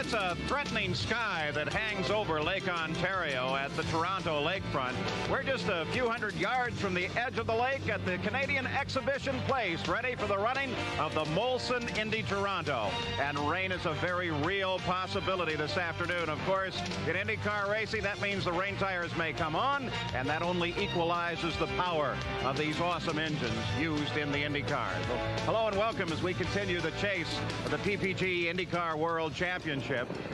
it's a threatening sky that hangs over Lake Ontario at the Toronto lakefront. We're just a few hundred yards from the edge of the lake at the Canadian Exhibition Place, ready for the running of the Molson Indy Toronto. And rain is a very real possibility this afternoon. Of course, in IndyCar racing, that means the rain tires may come on, and that only equalizes the power of these awesome engines used in the IndyCar. So, hello and welcome as we continue the chase of the PPG IndyCar World Championship.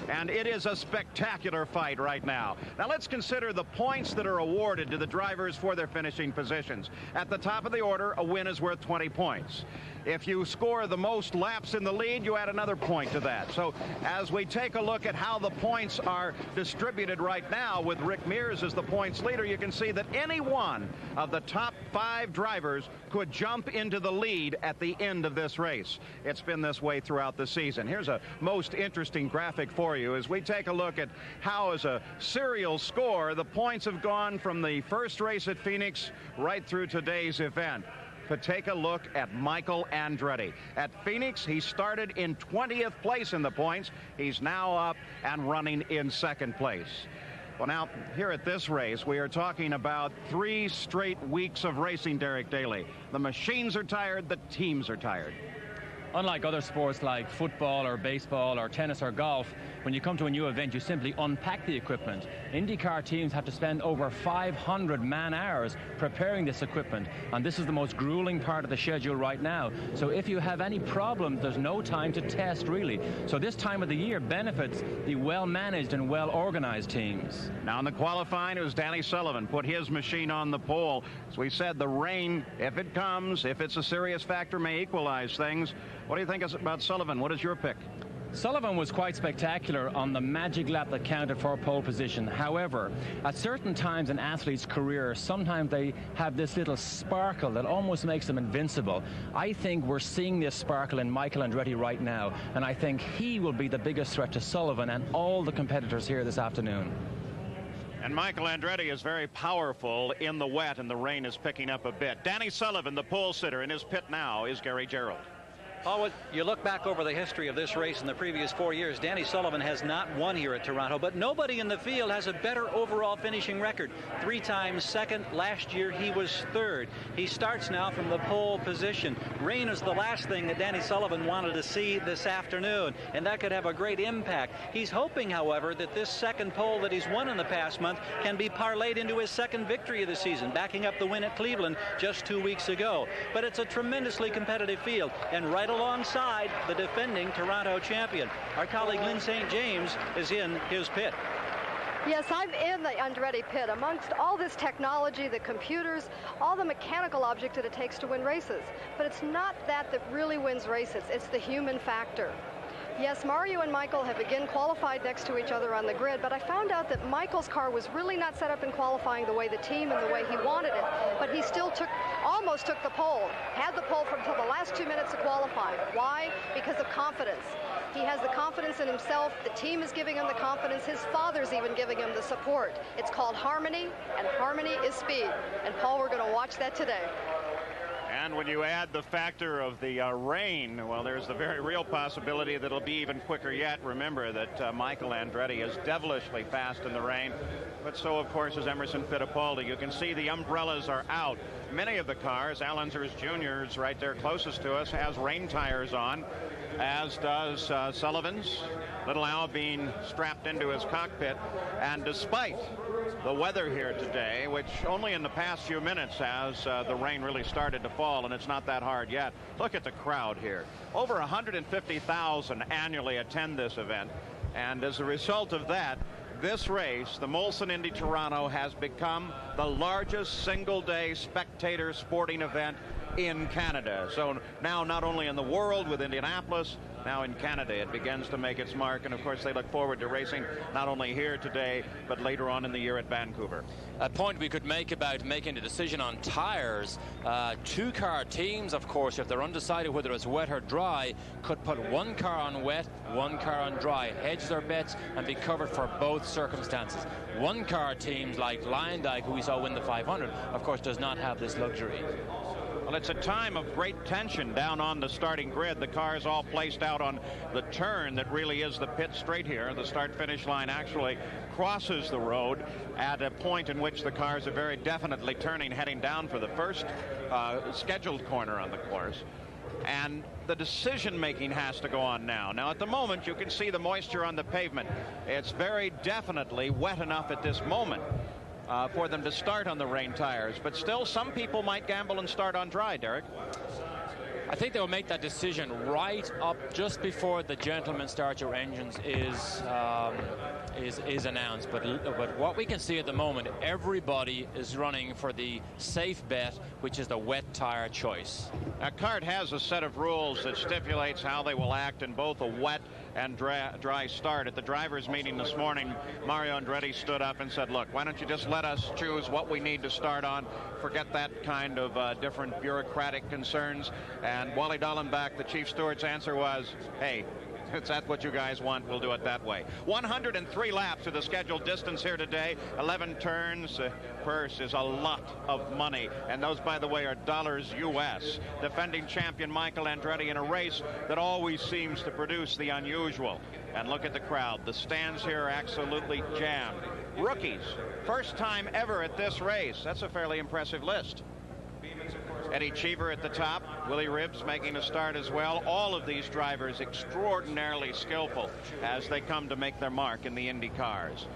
And it is a spectacular fight right now. Now let's consider the points that are awarded to the drivers for their finishing positions. At the top of the order, a win is worth 20 points. If you score the most laps in the lead, you add another point to that. So as we take a look at how the points are distributed right now with Rick Mears as the points leader, you can see that any one of the top 5 drivers could jump into the lead at the end of this race. It's been this way throughout the season. Here's a most interesting graphic for you as we take a look at how, as a serial score, the points have gone from the first race at Phoenix right through today's event. But take a look at Michael Andretti. At Phoenix, he started in 20th place in the points. He's now up and running in 2nd place. Well, now, here at this race, we are talking about 3 straight weeks of racing, Derek Daly. The machines are tired, the teams are tired. Unlike other sports like football or baseball or tennis or golf, when you come to a new event, you simply unpack the equipment. IndyCar teams have to spend over 500 man-hours preparing this equipment, and this is the most grueling part of the schedule right now. So if you have any problems, there's no time to test, really. So this time of the year benefits the well-managed and well-organized teams. Now in the qualifying, it was Danny Sullivan put his machine on the pole. As we said, the rain, if it comes, if it's a serious factor, may equalize things. What do you think about Sullivan? What is your pick? Sullivan was quite spectacular on the magic lap that counted for pole position. However, at certain times in athletes' career, sometimes they have this little sparkle that almost makes them invincible. I think we're seeing this sparkle in Michael Andretti right now, and I think he will be the biggest threat to Sullivan and all the competitors here this afternoon. And Michael Andretti is very powerful in the wet, and the rain is picking up a bit. Danny Sullivan, the pole sitter, in his pit now is Gary Gerald. Oh, you look back over the history of this race in the previous 4 years, Danny Sullivan has not won here at Toronto, but nobody in the field has a better overall finishing record. 3 times second. Last year he was 3rd. He starts now from the pole position. Rain is the last thing that Danny Sullivan wanted to see this afternoon, and that could have a great impact. He's hoping, however, that this 2nd pole that he's won in the past month can be parlayed into his 2nd victory of the season, backing up the win at Cleveland just 2 weeks ago. But it's a tremendously competitive field, and right alongside the defending Toronto champion. Our colleague Lynn St. James is in his pit. Yes, I'm in the Andretti pit. Amongst all this technology, the computers, all the mechanical objects that it takes to win races. But it's not that really wins races. It's the human factor. Yes, Mario and Michael have again qualified next to each other on the grid, but I found out that Michael's car was really not set up in qualifying the way the team and the way he wanted it, but he still almost took the pole, had the pole until the last 2 minutes of qualifying. Why? Because of confidence. He has the confidence in himself. The team is giving him the confidence. His father's even giving him the support. It's called harmony, and harmony is speed. And Paul, we're going to watch that today. And when you add the factor of the rain, well, there's the very real possibility that it'll be even quicker yet. Remember that Michael Andretti is devilishly fast in the rain, but so, of course, is Emerson Fittipaldi. You can see the umbrellas are out. Many of the cars, Al Unser's Jr. is right there closest to us, has rain tires on, as does Sullivan's. Little Al being strapped into his cockpit. And despite the weather here today, which only in the past few minutes has the rain really started to fall, and it's not that hard yet. Look at the crowd here. Over 150,000 annually attend this event. And as a result of that, this race, the Molson Indy Toronto, has become the largest single-day spectator sporting event in Canada. So now not only in the world with Indianapolis, now in Canada it begins to make its mark, and of course they look forward to racing not only here today but later on in the year at Vancouver. A point we could make about making a decision on tires, 2-car teams, of course, if they're undecided whether it's wet or dry, could put 1 car on wet, 1 car on dry, hedge their bets and be covered for both circumstances. 1-car teams like Lyondike, who we saw win the 500, of course does not have this luxury. Well, it's a time of great tension down on the starting grid. The cars all placed out on the turn that really is the pit straight here. The start-finish line actually crosses the road at a point in which the cars are very definitely turning, heading down for the first scheduled corner on the course. And the decision-making has to go on now. Now, at the moment, you can see the moisture on the pavement. It's very definitely wet enough at this moment for them to start on the rain tires. But still, some people might gamble and start on dry, Derek. I think they will make that decision right up just before the gentlemen start your engines is announced. But what we can see at the moment, everybody is running for the safe bet, which is the wet tire choice. Now, CART has a set of rules that stipulates how they will act in both a wet and dry start. At the drivers' meeting this morning, Mario Andretti stood up and said, look, why don't you just let us choose what we need to start on? Forget that kind of different bureaucratic concerns. And Wally Dallenbach, the chief steward's answer was, hey, if that's what you guys want, we'll do it that way. 103 laps of the scheduled distance here today. 11 turns. Purse is a lot of money. And those, by the way, are dollars U.S. Defending champion Michael Andretti in a race that always seems to produce the unusual. And look at the crowd. The stands here are absolutely jammed. Rookies. First time ever at this race. That's a fairly impressive list. Eddie Cheever at the top, Willie Ribbs making a start as well. All of these drivers extraordinarily skillful as they come to make their mark in the Indy cars.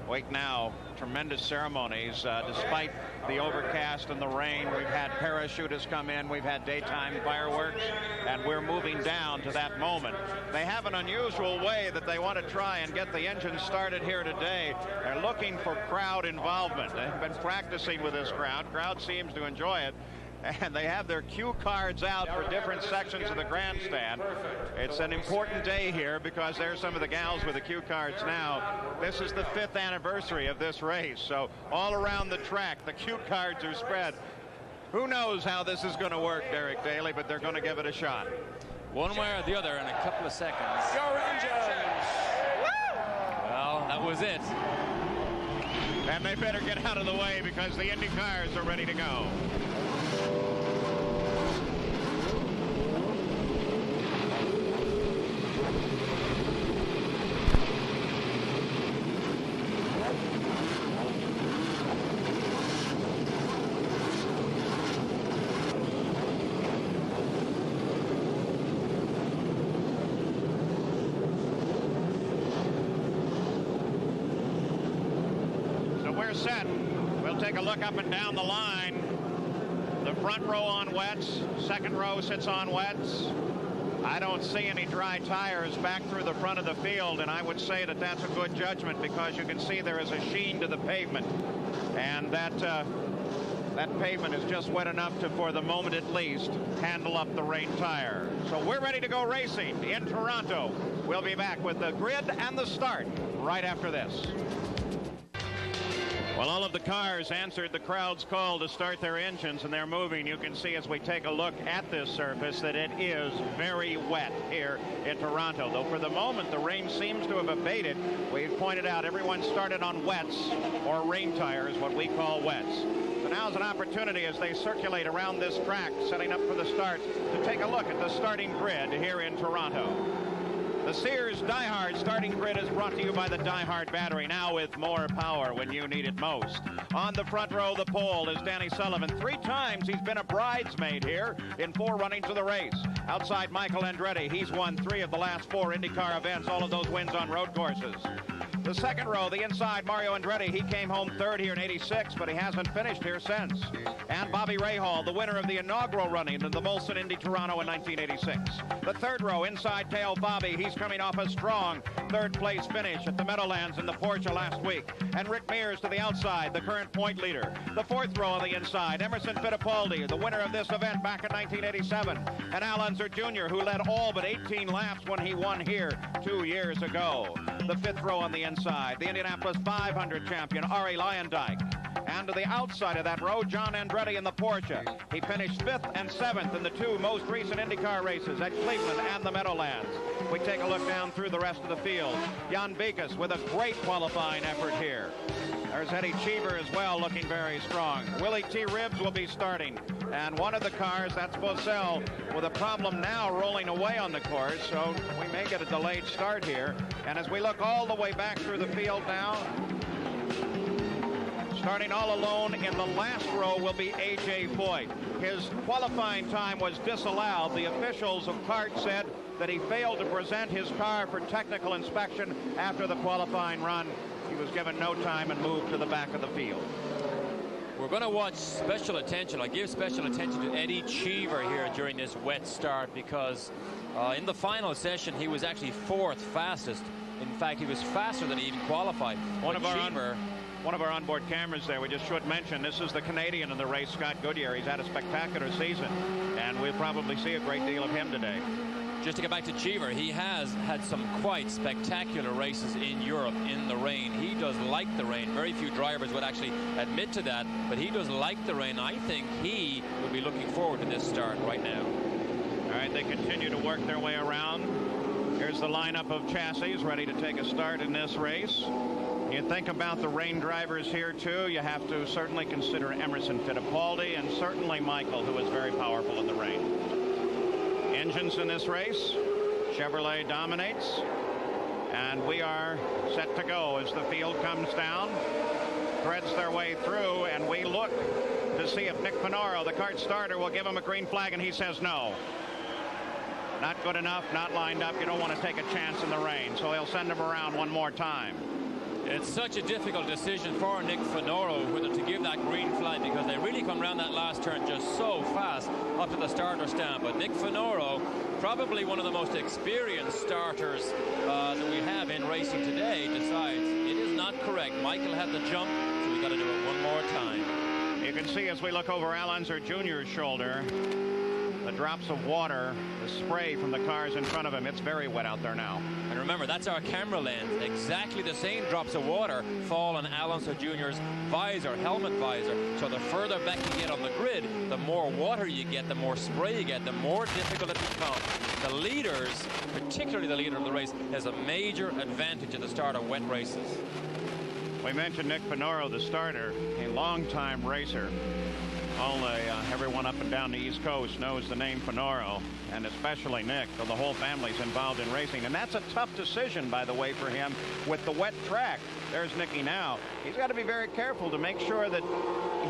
Wait now, tremendous ceremonies despite the overcast and the rain. We've had parachutists come in, we've had daytime fireworks, and we're moving down to that moment. They have an unusual way that they want to try and get the engines started here today. They're looking for crowd involvement. They've been practicing with this crowd. Crowd seems to enjoy it. And they have their cue cards out for different sections of the grandstand. It's an important day here because there's some of the gals with the cue cards now. This is the 5th anniversary of this race. So all around the track, the cue cards are spread. Who knows how this is going to work, Derek Daly, but they're going to give it a shot. One way or the other in a couple of seconds. Your engines! Well, that was it. And they better get out of the way because the Indy cars are ready to go. So we're set. We'll take a look up and down the line. The front row on wets, second row sits on wets. I don't see any dry tires back through the front of the field, and I would say that that's a good judgment because you can see there is a sheen to the pavement, and that pavement is just wet enough to, for the moment at least, handle up the rain tire. So we're ready to go racing in Toronto. We'll be back with the grid and the start right after this. Well, all of the cars answered the crowd's call to start their engines, and they're moving. You can see as we take a look at this surface that it is very wet here in Toronto. Though for the moment the rain seems to have abated. We've pointed out everyone started on wets or rain tires, what we call wets. So now's an opportunity as they circulate around this track, setting up for the start, to take a look at the starting grid here in Toronto. The Sears Die Hard starting grid is brought to you by the Die Hard battery, now with more power when you need it most. On the front row, the pole is Danny Sullivan. 3 times he's been a bridesmaid here in 4 runnings of the race. Outside Michael Andretti, he's won 3 of the last 4 IndyCar events, all of those wins on road courses. The second row, the inside, Mario Andretti. He came home 3rd here in '86, but he hasn't finished here since. And Bobby Rahal, the winner of the inaugural running in the Molson Indy Toronto in 1986. The third row, inside tail Bobby. He's coming off a strong 3rd place finish at the Meadowlands in the Porsche last week. And Rick Mears to the outside, the current point leader. The 4th row on the inside, Emerson Fittipaldi, the winner of this event back in 1987. And Al Unser Jr., who led all but 18 laps when he won here 2 years ago. The 5th row on the inside, the Indianapolis 500 champion, Arie Luyendyk. And to the outside of that row, John Andretti in the Porsche. He finished 5th and 7th in the 2 most recent IndyCar races at Cleveland and the Meadowlands. We take a look down through the rest of the field. Jan Beekes with a great qualifying effort here. There's Eddie Cheever as well, looking very strong. Willie T. Ribbs will be starting. And one of the cars, that's Bosell, with a problem now rolling away on the course, so we may get a delayed start here. And as we look all the way back through the field now, starting all alone in the last row will be A.J. Foyt. His qualifying time was disallowed. The officials of CART said that he failed to present his car for technical inspection after the qualifying run. He was given no time and moved to the back of the field. We're going to watch special attention. I give special attention to Eddie Cheever here during this wet start because in the final session he was actually 4th fastest. In fact, he was faster than he even qualified. One of our onboard cameras there, we just should mention, this is the Canadian in the race, Scott Goodyear. He's had a spectacular season, and we'll probably see a great deal of him today. Just to get back to Cheever, he has had some quite spectacular races in Europe in the rain. He does like the rain. Very few drivers would actually admit to that, but he does like the rain. I think he would be looking forward to this start right now. All right, they continue to work their way around. Here's the lineup of chassis ready to take a start in this race. You think about the rain drivers here, too. You have to certainly consider Emerson Fittipaldi and certainly Michael, who is very powerful in the rain. Engines in this race. Chevrolet dominates. And we are set to go as the field comes down, threads their way through, and we look to see if Nick Finoro, the CART starter, will give him a green flag, and he says no. Not good enough, not lined up. You don't want to take a chance in the rain, so he'll send him around one more time. It's such a difficult decision for Nick Finoro whether to give that green flag, because they really come around that last turn just so fast up to the starter stand. But Nick Finoro, probably one of the most experienced starters that we have in racing today, decides it is not correct. Michael had the jump, so we got to do it one more time. You can see as we look over Al Unser Jr.'s shoulder, the drops of water, the spray from the cars in front of him. It's very wet out there now. And remember, that's our camera lens. Exactly the same drops of water fall on Al Unser Jr.'s visor, helmet visor. So the further back you get on the grid, the more water you get, the more spray you get, the more difficult it becomes. The leaders, particularly the leader of the race, has a major advantage at the start of wet races. We mentioned Nick Finoro, the starter, a longtime racer. Everyone up and down the East Coast knows the name Finoro, and especially Nick, so the whole family's involved in racing. And that's a tough decision, by the way, for him with the wet track. There's Nicky now. He's got to be very careful to make sure that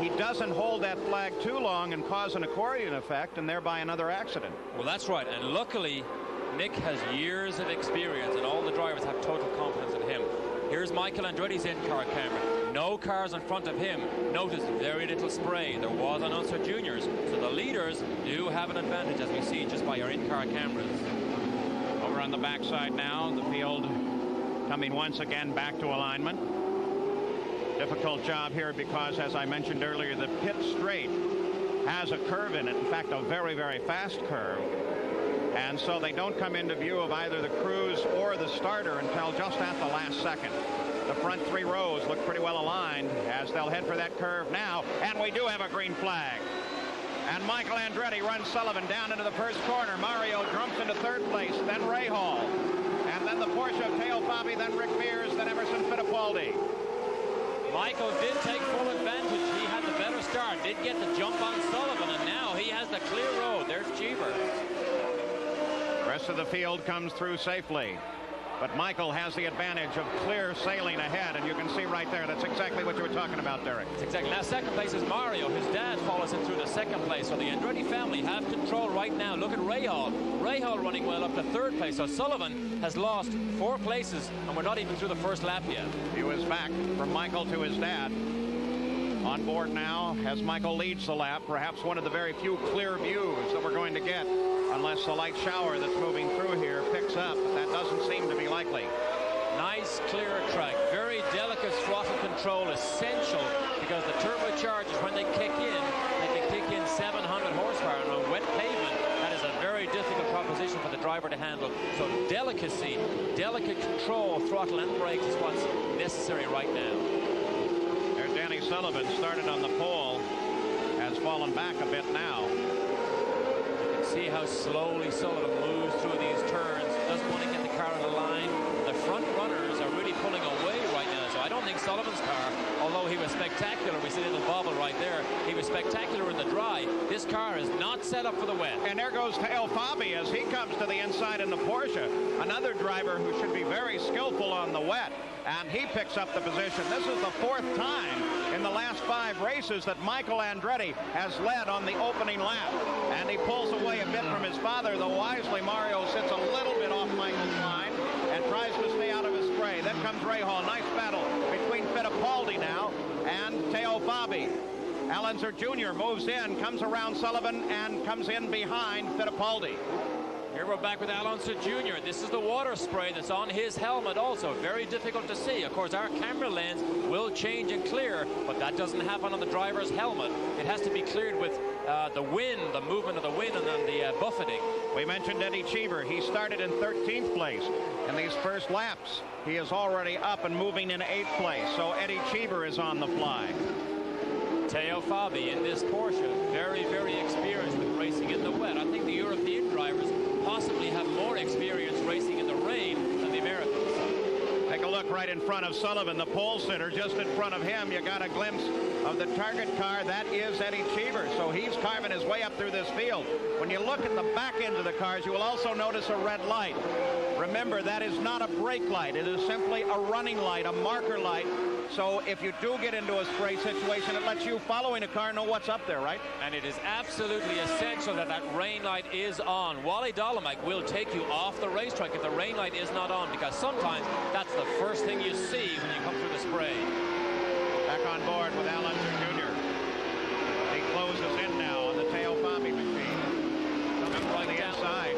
he doesn't hold that flag too long and cause an accordion effect and thereby another accident. Well, that's right. And luckily, Nick has years of experience, and all the drivers have total confidence in him. Here's Michael Andretti's in-car camera. No cars in front of him. Notice very little spray. There was on Unser Juniors. So the leaders do have an advantage, as we see just by our in-car cameras. Over on the backside now, the field coming once again back to alignment. Difficult job here because, as I mentioned earlier, the pit straight has a curve in it. In fact, a very, very fast curve. And so they don't come into view of either the crews or the starter until just at the last second. The front 3 rows look pretty well aligned as they'll head for that curve now. And we do have a green flag. And Michael Andretti runs Sullivan down into the first corner. Mario jumps into 3rd place, then Ray Hall. And then the Porsche of Teo Fabi, then Rick Mears, then Emerson Fittipaldi. Michael did take full advantage. He had the better start, did get the jump on Sullivan, and now he has the clear road. There's Cheever. The rest of the field comes through safely. But Michael has the advantage of clear sailing ahead, and you can see right there, that's exactly what you were talking about, Derek. That's exactly. Now, 2nd place is Mario. His dad follows him through the 2nd place. So the Andretti family have control right now. Look at Ray Hall. Ray Hall running well up to 3rd place. So Sullivan has lost 4 places, and we're not even through the first lap yet. He was back from Michael to his dad. On board now as Michael leads the lap. Perhaps one of the very few clear views that we're going to get, unless the light shower that's moving through here picks up. But that doesn't seem to be likely. Nice clear track. Very delicate throttle control, essential, because the turbochargers, when they kick in, they can kick in 700 horsepower. And on wet pavement, that is a very difficult proposition for the driver to handle. So delicacy, delicate control, throttle and brakes is what's necessary right now. Danny Sullivan started on the pole, has fallen back a bit now. You can see how slowly Sullivan moves through these turns. Doesn't want to get the car on the line. The front runners are really pulling away right now. So I don't think Sullivan's car, although he was spectacular, we see a little bobble right there, he was spectacular in the dry. This car is not set up for the wet. And there goes Teo Fabi as he comes to the inside in the Porsche. Another driver who should be very skillful on the wet. And he picks up the position. This is the 4th time in the last 5 races that Michael Andretti has led on the opening lap. And he pulls away a bit from his father, though wisely Mario sits a little bit off Michael's line and tries to stay out of his spray. Then comes Ray Hall. Nice battle between Fittipaldi now and Teo Fabi. Alonso Jr. moves in, comes around Sullivan, and comes in behind Fittipaldi. Here we're back with Alonso Jr. This is the water spray that's on his helmet also. Very difficult to see. Of course, our camera lens will change and clear, but that doesn't happen on the driver's helmet. It has to be cleared with the wind, the movement of the wind, and then the buffeting. We mentioned Eddie Cheever. He started in 13th place in these first laps. He is already up and moving in 8th place, so Eddie Cheever is on the fly. Teo Fabi in this Porsche, very, very experienced with racing in the wet. I think the European drivers possibly have more experience racing in the rain than the Americans. Take a look right in front of Sullivan, the pole sitter. Just in front of him, you got a glimpse of the target car. That is Eddie Cheever. So he's carving his way up through this field. When you look at the back end of the cars, you will also notice a red light. Remember, that is not a brake light. It is simply a running light, a marker light. So if you do get into a spray situation, it lets you following a car know what's up there, right? And it is absolutely essential that that rain light is on. Wally Dolomite will take you off the racetrack if the rain light is not on, because sometimes that's the first thing you see when you come through the spray. Back on board with Alonso Jr. He closes in now on the Teo Fabi machine. Coming from the inside.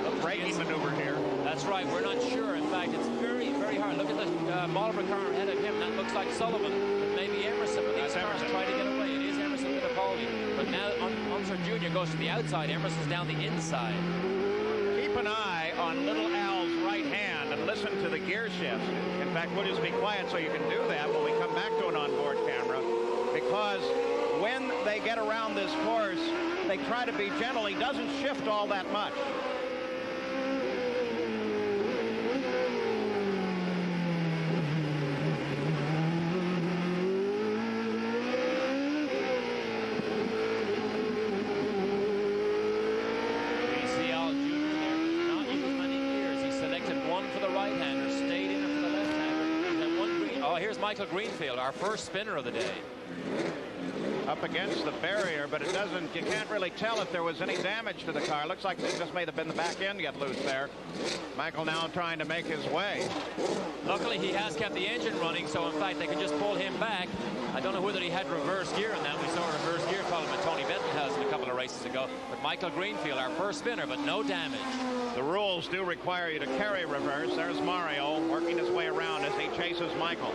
A braking maneuver here. That's right. We're not sure. In fact, it's very, very hard. Look at the Marlboro car ahead of him. That looks like Sullivan, maybe Emerson. But these cars try to get away. It is Emerson with a Fittipaldi. But now Unser Jr. goes to the outside. Emerson's down the inside. Keep an eye on little Al's right hand and listen to the gear shifts. In fact, we'll just be quiet so you can do that when we come back to an onboard camera. Because when they get around this course, they try to be gentle. He doesn't shift all that much. Michael Greenfield, our first spinner of the day. Up against the barrier, but it doesn't, you can't really tell if there was any damage to the car. Looks like it just may have been the back end get loose there. Michael now trying to make his way. Luckily, he has kept the engine running, so in fact, they can just pull him back. I don't know whether he had reverse gear in that. We saw a reverse gear problem with Tony Bettenhausen a couple of races ago. But Michael Greenfield, our first spinner, but no damage. The rules do require you to carry reverse. There's Mario working his way around as he chases Michael.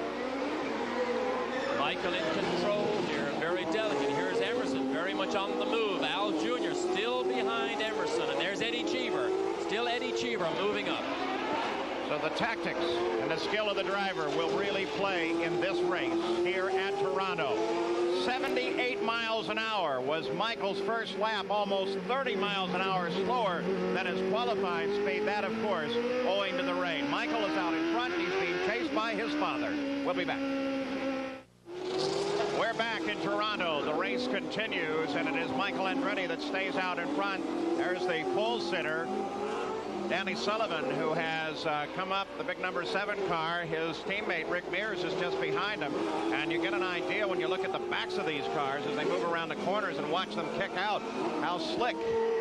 Michael in control here, very delicate. Here's Emerson, very much on the move. Al Jr. still behind Emerson, and there's Eddie Cheever. Still Eddie Cheever moving up. So the tactics and the skill of the driver will really play in this race here at Toronto. 78 miles an hour was Michael's first lap, almost 30 miles an hour slower than his qualifying speed. That, of course, owing to the rain. Michael is out in front. He's being chased by his father. We'll be back. We're back in Toronto. The race continues, and it is Michael Andretti that stays out in front. There's the pole sitter, Danny Sullivan, who has come up the big number 7 car. His teammate Rick Mears is just behind him, and you get an idea when you look at the backs of these cars as they move around the corners and watch them kick out, how slick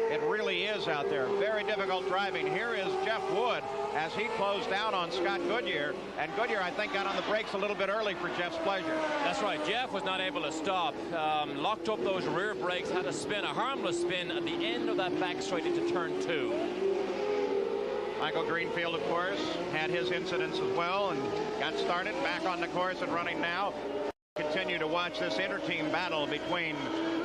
it really is out there. Very difficult driving. Here is Jeff Wood as he closed down on Scott Goodyear, and Goodyear, I think, got on the brakes a little bit early for Jeff's pleasure. That's right. Jeff was not able to stop. Locked up those rear brakes, had a spin, a harmless spin at the end of that back straight into turn 2. Michael Greenfield, of course, had his incidents as well and got started back on the course and running now. Continue to watch this inter-team battle between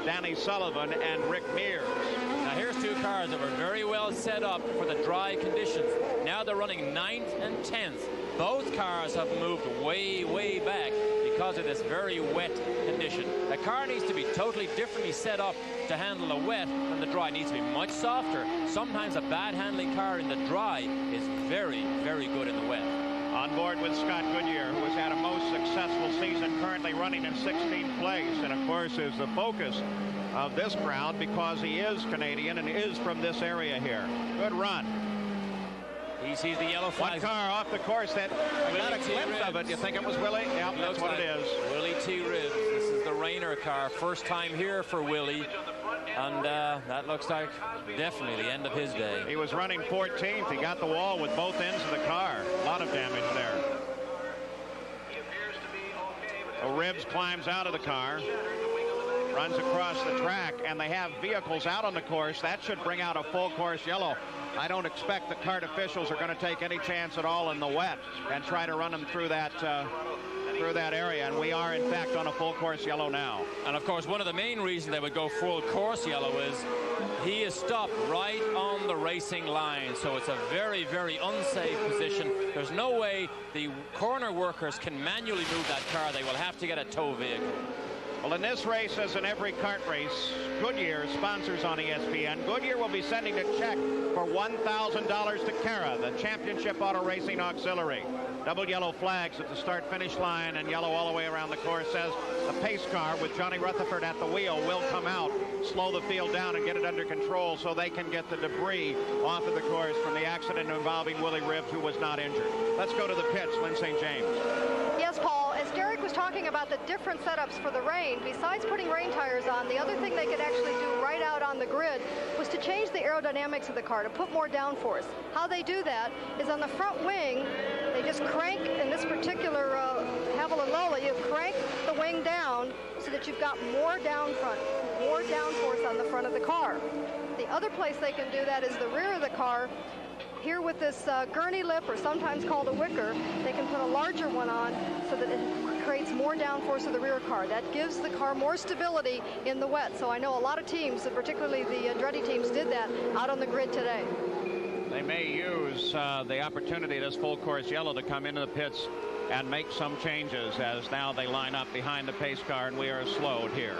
Danny Sullivan and Rick Mears. Now here's two cars that were very well set up for the dry conditions. Now they're running 9th and 10th. Both cars have moved way, way back. You because of this very wet condition. The car needs to be totally differently set up to handle the wet than the dry. It needs to be much softer. Sometimes a bad handling car in the dry is very, very good in the wet. On board with Scott Goodyear, who has had a most successful season, currently running in 16th place, and of course is the focus of this crowd because he is Canadian and is from this area here. Good run. He sees the yellow flag. One car off the course that got a glimpse of it. You think it was Willie? Yep, that's what it is. Willie T. Ribbs. This is the Rayner car. First time here for Willie. And that looks like definitely the end of his day. He was running 14th. He got the wall with both ends of the car. A lot of damage there. So Ribbs climbs out of the car, runs across the track, and they have vehicles out on the course. That should bring out a full course yellow. I don't expect the kart officials are going to take any chance at all in the wet and try to run them through that area, and we are in fact on a full course yellow now. And of course, one of the main reasons they would go full course yellow is he is stopped right on the racing line, so it's a very, very unsafe position. There's no way the corner workers can manually move that car. They will have to get a tow vehicle. Well, in this race, as in every kart race, Goodyear sponsors on ESPN. Goodyear will be sending a check for $1,000 to Cara, the Championship Auto Racing Auxiliary. Double yellow flags at the start-finish line and yellow all the way around the course says the pace car with Johnny Rutherford at the wheel will come out, slow the field down and get it under control so they can get the debris off of the course from the accident involving Willie Ribbs, who was not injured. Let's go to the pits. Lynn St. James. Yes, Paul, as Derek was talking about the different setups for the rain, besides putting rain tires on, the other thing they could actually do right out on the grid was to change the aerodynamics of the car, to put more downforce. How they do that is on the front wing, they just crank, in this particular Haviland Lola, you crank the wing down so that you've got more more downforce on the front of the car. The other place they can do that is the rear of the car. Here with this gurney lip, or sometimes called a wicker, they can put a larger one on so that it creates more downforce of the rear car. That gives the car more stability in the wet. So I know a lot of teams, particularly the Andretti teams, did that out on the grid today. They may use the opportunity, this full course yellow, to come into the pits and make some changes as now they line up behind the pace car and we are slowed here.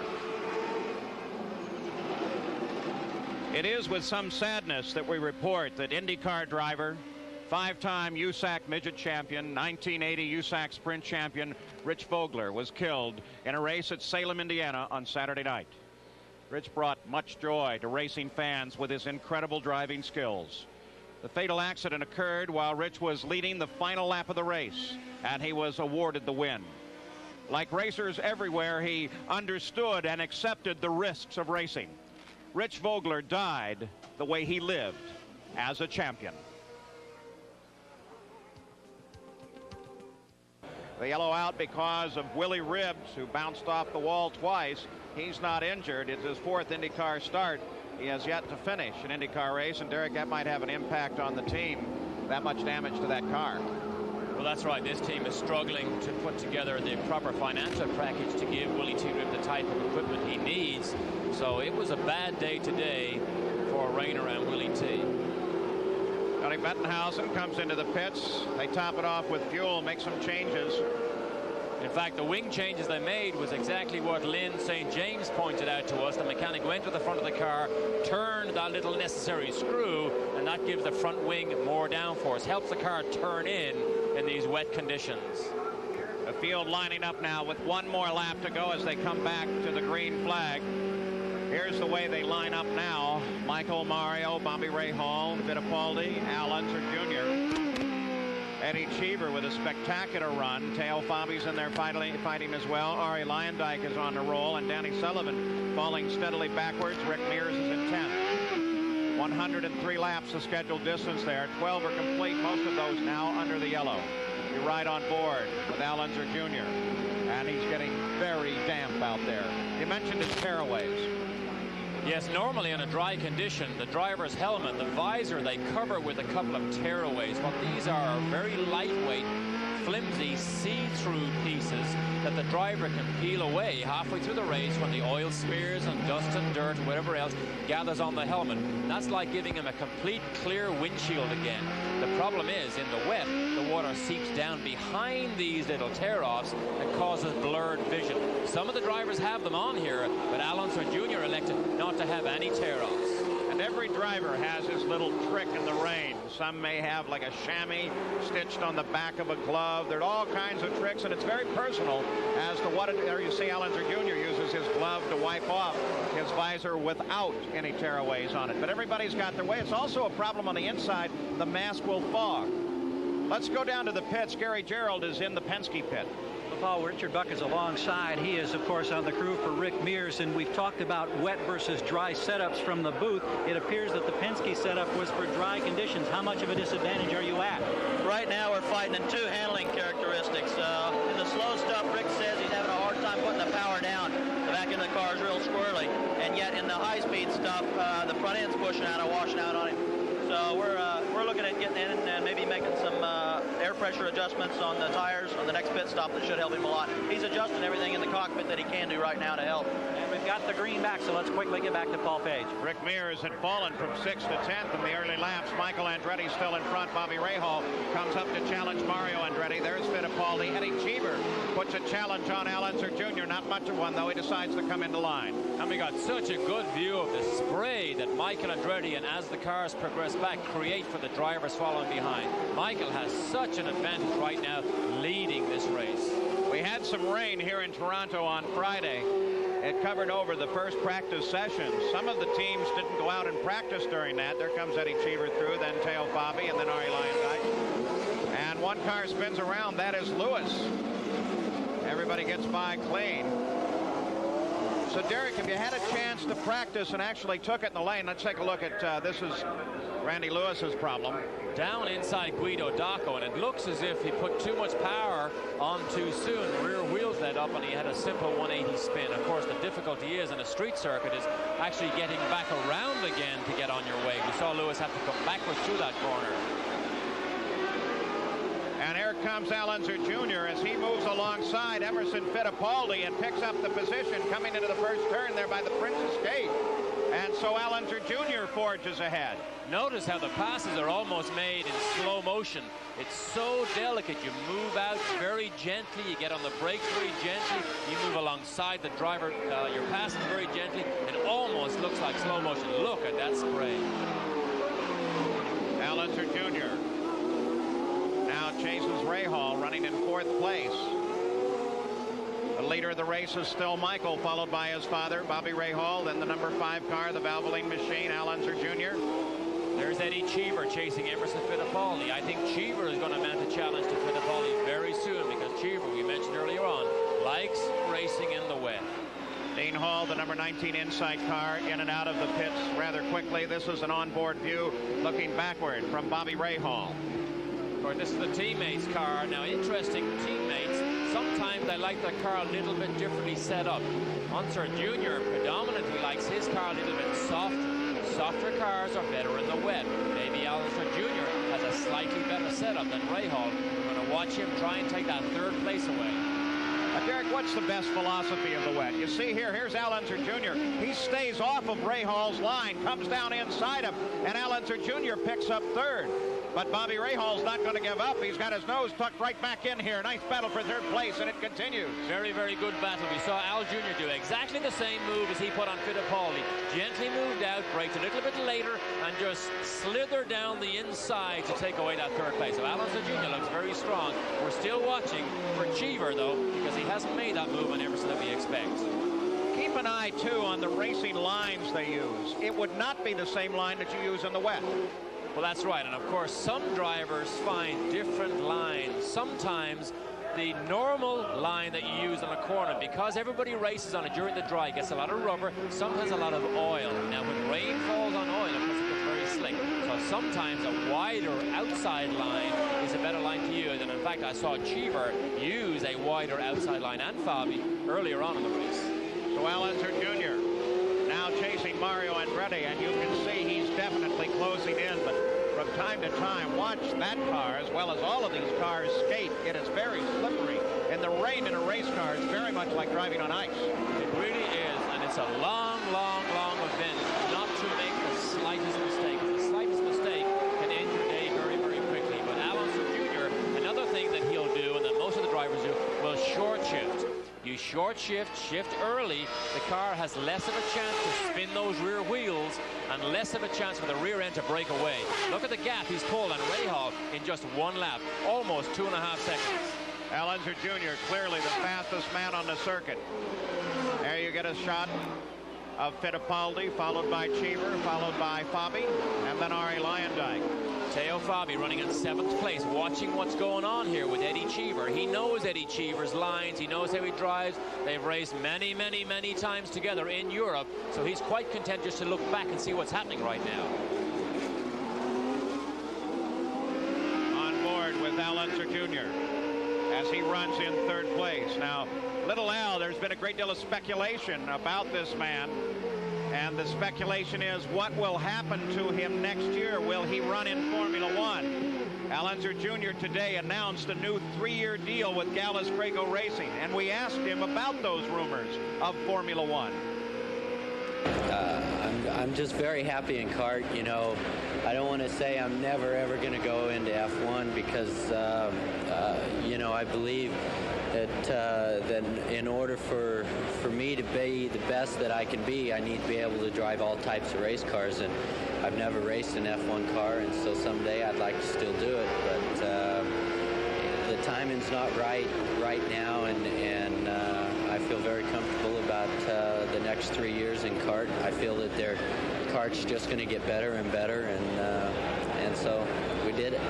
It is with some sadness that we report that IndyCar driver, five-time USAC midget champion, 1980 USAC sprint champion Rich Vogler was killed in a race at Salem, Indiana on Saturday night. Rich brought much joy to racing fans with his incredible driving skills. The fatal accident occurred while Rich was leading the final lap of the race, and he was awarded the win. Like racers everywhere, he understood and accepted the risks of racing. Rich Vogler died the way he lived, as a champion. The yellow out because of Willie Ribbs, who bounced off the wall twice. He's not injured. It's his fourth IndyCar start. He has yet to finish an IndyCar race, and Derek, that might have an impact on the team. That much damage to that car. Well, that's right. This team is struggling to put together the proper financial package to give Willie T. Ribbs the type of equipment he needs. So it was a bad day today for Rayner and Willie T. Johnny Bettenhausen comes into the pits. They top it off with fuel, make some changes. In fact, the wing changes they made was exactly what Lynn St. James pointed out to us. The mechanic went to the front of the car, turned that little necessary screw, and that gives the front wing more downforce. Helps the car turn in these wet conditions. The field lining up now with one more lap to go as they come back to the green flag. Here's the way they line up now. Michael Mario, Bobby Ray Hall, Fittipaldi, Al Unser Jr., Eddie Cheever with a spectacular run. Teo Fabi's in there fighting as well. Ari Leyendyk is on the roll, and Danny Sullivan falling steadily backwards. Rick Mears is in 10th. 103 laps the scheduled distance there. 12 are complete, most of those now under the yellow. You ride on board with Al Unser Jr., and he's getting very damp out there. You mentioned his tearaways. Yes, normally in a dry condition, the driver's helmet, the visor, they cover with a couple of tearaways. But these are very lightweight, flimsy see-through pieces that the driver can peel away halfway through the race when the oil smears and dust and dirt or whatever else gathers on the helmet. And that's like giving him a complete clear windshield again. The problem is, in the wet, the water seeps down behind these little tear-offs and causes blurred vision. Some of the drivers have them on here, but Alonso Jr. elected not to have any tear-offs. And every driver has his little trick in the rain. Some may have like a chamois stitched on the back of a glove. There are all kinds of tricks, and it's very personal as to what there you see Alonso Jr. uses his glove to wipe off his visor without any tearaways on it. But everybody's got their way. It's also a problem on the inside. The mask will fog. Let's go down to the pits. Gary Gerald is in the Penske pit. Paul, Richard Buck is alongside. He is, of course, on the crew for Rick Mears, and we've talked about wet versus dry setups from the booth. It appears that the Penske setup was for dry conditions. How much of a disadvantage are you at? Right now, we're fighting in two handling characteristics. In the slow stuff, Rick says he's having a hard time putting the power down. The back end of the car is real squirrely. And yet, in the high-speed stuff, the front end's pushing out and washing out on him. So we're looking at getting in and maybe making some air pressure adjustments on the tires on the next pit stop that should help him a lot. He's adjusting everything in the cockpit that he can do right now to help. And we've got the green back, so let's quickly get back to Paul Page. Rick Mears had fallen from 6th to 10th in the early laps. Michael Andretti still in front. Bobby Rahal comes up to challenge Mario Andretti. There's Fittipaldi. Eddie Cheever puts a challenge on Alonso Jr. Not much of one, though. He decides to come into line. And we got such a good view of the spray that Michael Andretti, and as the cars progress back, create for the drivers following behind. Michael has such an advantage right now leading this race. We had some rain here in Toronto on Friday. It covered over the first practice session. Some of the teams didn't go out and practice during that. There comes Eddie Cheever through, then Teo Fabi, and then Ari Lyondike. And one car spins around. That is Lewis. Everybody gets by clean. So, Derek, if you had a chance to practice and actually took it in the lane, let's take a look at this is Randy Lewis's problem. Down inside Guido Dacco, and it looks as if he put too much power on too soon. Rear wheels led up, and he had a simple 180 spin. Of course, the difficulty is in a street circuit is actually getting back around again to get on your way. We saw Lewis have to come backwards through that corner. And here comes Alonso Jr. as he moves alongside Emerson Fittipaldi and picks up the position coming into the first turn there by the Princess Gate. And so Alonso Jr. forges ahead. Notice how the passes are almost made in slow motion. It's so delicate. You move out very gently. You get on the brakes very gently. You move alongside the driver. You're passing very gently. It almost looks like slow motion. Look at that spray. Alonso Jr. now chases Rahal, running in 4th place. The leader of the race is still Michael, followed by his father, Bobby Rahal, then the number 5 car, the Valvoline machine, Alonso Jr. There's Eddie Cheever chasing Emerson Fittipaldi. I think Cheever is going to mount a challenge to Fittipaldi very soon because Cheever, we mentioned earlier on, likes racing in the wet. Dean Hall, the number 19 inside car, in and out of the pits rather quickly. This is an onboard view looking backward from Bobby Rahal. Of course, this is the teammates' car. Now, interesting, teammates, sometimes they like their car a little bit differently set up. Unser Jr. predominantly likes his car a little bit softer. Softer cars are better in the wet. Maybe Alonso Jr. has a slightly better setup than Rahal. We're going to watch him try and take that 3rd place away. Derek, what's the best philosophy of the wet? You see here's Alonso Jr. He stays off of Rahal's line, comes down inside him, and Alonso Jr. picks up 3rd. But Bobby Rahal's not going to give up. He's got his nose tucked right back in here. Nice battle for 3rd place, and it continues. Very, very good battle. We saw Al Jr. do exactly the same move as he put on Fittipaldi. Gently moved out, braked a little bit later, and just slithered down the inside to take away that 3rd place. So Alonso Jr. looks very strong. We're still watching for Cheever, though, because he hasn't made that move on Emerson that we expect. Keep an eye, too, on the racing lines they use. It would not be the same line that you use in the wet. Well, that's right. And, of course, some drivers find different lines. Sometimes the normal line that you use on a corner, because everybody races on it during the dry, gets a lot of rubber, sometimes a lot of oil. Now, when rain falls on oil, of course, it gets very slick. So sometimes a wider outside line is a better line to use. And, in fact, I saw Cheever use a wider outside line and Fabi earlier on in the race. So Alonso Jr. now chasing Mario Andretti, and you can see he's definitely closing in. But from time to time, watch that car as well as all of these cars skate. It is very slippery, and the rain in a race car is very much like driving on ice. It really is, and it's a long, long, long event not to make the slightest mistake. The slightest mistake can end your day very, very quickly. But Alonso Jr., another thing that he'll do, and that most of the drivers do, will short shift. You short shift early, the car has less of a chance to spin those rear wheels and less of a chance for the rear end to break away. Look at the gap he's pulled on Rahal in just one lap, almost 2.5 seconds. Alonso Jr. clearly the fastest man on the circuit. There you get a shot of Fittipaldi, followed by Cheever, followed by Fabi, and then Arie Luyendyk. Teo Fabi running in 7th place, watching what's going on here with Eddie Cheever. He knows Eddie Cheever's lines. He knows how he drives. They've raced many, many, many times together in Europe, so he's quite content just to look back and see what's happening right now. On board with Alonso Jr. as he runs in 3rd place. Now, Little Al, there's been a great deal of speculation about this man. And the speculation is, what will happen to him next year? Will he run in Formula One? Alonso Jr. today announced a new 3-year deal with Gallus Crago Racing, and we asked him about those rumors of Formula One. I'm just very happy in kart. You know, I don't want to say I'm never ever going to go into F1 because you know, I believe that in order for me to be the best that I can be, I need to be able to drive all types of race cars, and I've never raced an F1 car, and so someday I'd like to still do it, but the timing's not right now, and I feel very comfortable about the next 3 years in kart. I feel that their kart's just going to get better and better, and so we did it.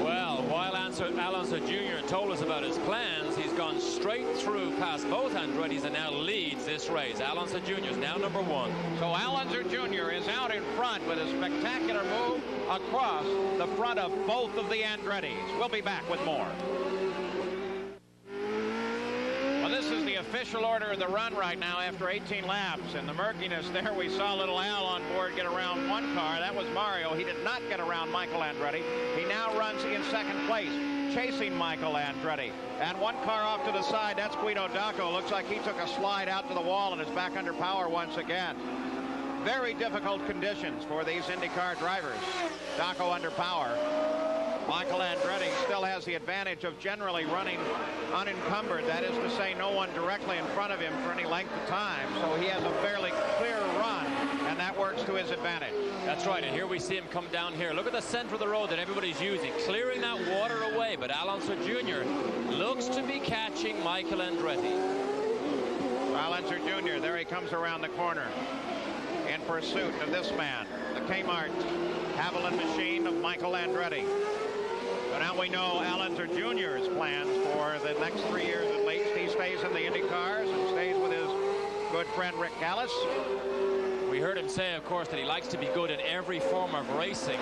Well, while Alonso Jr. told us about his plans, he's gone straight through past both Andretti's and now leads this race. Alonso Jr. is now number 1. So Alonso Jr. is out in front with a spectacular move across the front of both of the Andrettis. We'll be back with more. Well, this is the official order of the run right now after 18 laps. In the murkiness there, we saw little Al on board get around one car. That was Mario. He did not get around Michael Andretti. He now runs in 2nd place, chasing Michael Andretti. And one car off to the side, that's Guido Dacco. Looks like he took a slide out to the wall and is back under power once again. Very difficult conditions for these IndyCar drivers. Dacco under power. Michael Andretti still has the advantage of generally running unencumbered. That is to say, no one directly in front of him for any length of time. So he has a fairly clear run, and that works to his advantage. That's right, and here we see him come down here. Look at the center of the road that everybody's using, clearing that water away. But Alonso Jr. looks to be catching Michael Andretti. Alonso Jr., there he comes around the corner in pursuit of this man, the Kmart Haviland machine of Michael Andretti. So now we know Alonso Jr.'s plans for the next 3 years at least. He stays in the Indy cars and stays with his good friend Rick Gallus. We heard him say, of course, that he likes to be good in every form of racing.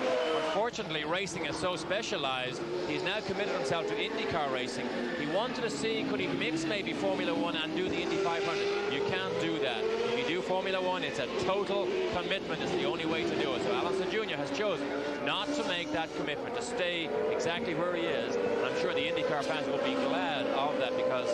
Unfortunately, racing is so specialized, he's now committed himself to IndyCar racing. He wanted to see, could he mix maybe Formula One and do the Indy 500? You can't do that. If you do Formula One, it's a total commitment. It's the only way to do it. So Alonso Jr. has chosen not to make that commitment, to stay exactly where he is. And I'm sure the IndyCar fans will be glad of that, because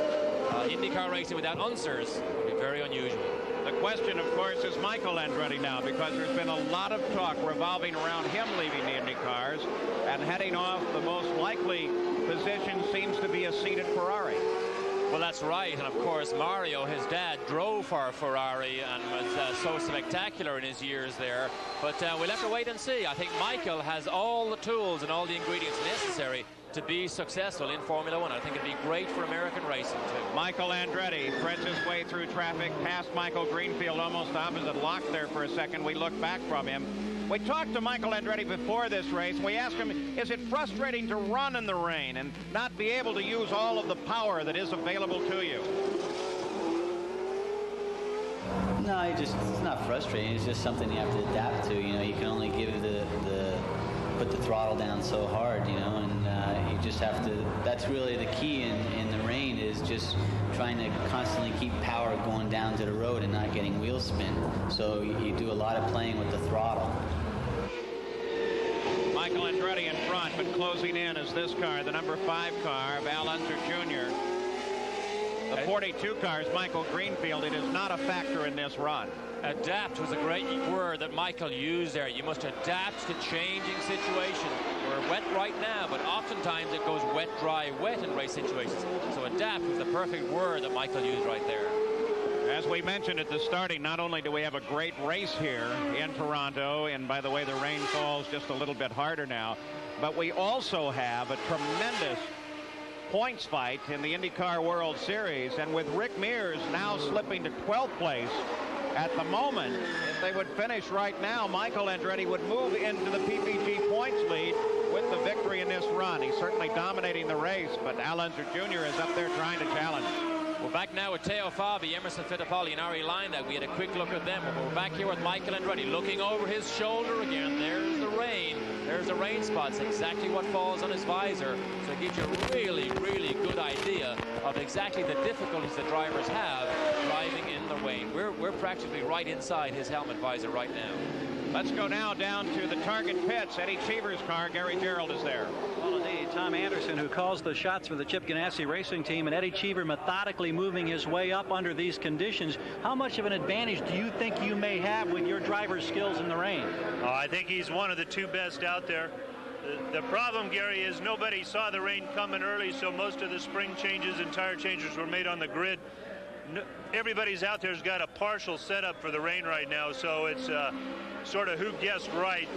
IndyCar racing without Unsers would be very unusual. The question, of course, is Michael Andretti now, because there's been a lot of talk revolving around him leaving the Indy cars and heading off. The most likely position seems to be a seat at Ferrari. Well, that's right, and of course Mario, his dad, drove for Ferrari and was so spectacular in his years there, but we'll have to wait and see. I think Michael has all the tools and all the ingredients necessary to be successful in Formula One. I think it'd be great for American racing too. Michael Andretti threads his way through traffic past Michael Greenfield, almost opposite lock there for a second. We look back from him. We talked to Michael Andretti before this race. We asked him, is it frustrating to run in the rain and not be able to use all of the power that is available to you? No, it's not frustrating. It's just something you have to adapt to. You know, you can only give put the throttle down so hard, you know, and you just have to. That's really the key in the rain, is just trying to constantly keep power going down to the road and not getting wheel spin. So you do a lot of playing with the throttle. Michael Andretti in front, but closing in is this car, the number 5 car of Al Unser Jr. The 42 cars, Michael Greenfield, it is not a factor in this run. Adapt was a great word that Michael used there. You must adapt to changing situations. We're wet right now, but oftentimes it goes wet, dry, wet in race situations. So adapt was the perfect word that Michael used right there. As we mentioned at the starting, not only do we have a great race here in Toronto, and by the way, the rain falls just a little bit harder now, but we also have a tremendous points fight in the IndyCar World Series, and with Rick Mears now slipping to 12th place at the moment, if they would finish right now, Michael Andretti would move into the PPG points lead with the victory in this run. He's certainly dominating the race, but Al Unser Jr. is up there trying to challenge. We're back now with Teo Fabi, Emerson Fittipaldi, and Ari Leinbach. We had a quick look at them, but we're back here with Michael Andretti looking over his shoulder again. There's the rain. There's the rain spots, exactly what falls on his visor. So it gives you a really, really good idea of exactly the difficulties the drivers have driving in the rain. We're practically right inside his helmet visor right now. Let's go now down to the target pits. Eddie Cheever's car. Gary Gerald is there. Well, indeed, Tom Anderson, who calls the shots for the Chip Ganassi racing team, and Eddie Cheever methodically moving his way up under these conditions. How much of an advantage do you think you may have with your driver's skills in the rain? I think he's one of the 2 best out there. The problem, Gary, is nobody saw the rain coming early, so most of the spring changes and tire changes were made on the grid. Everybody's out there's got a partial setup for the rain right now, so it's sort of who guessed right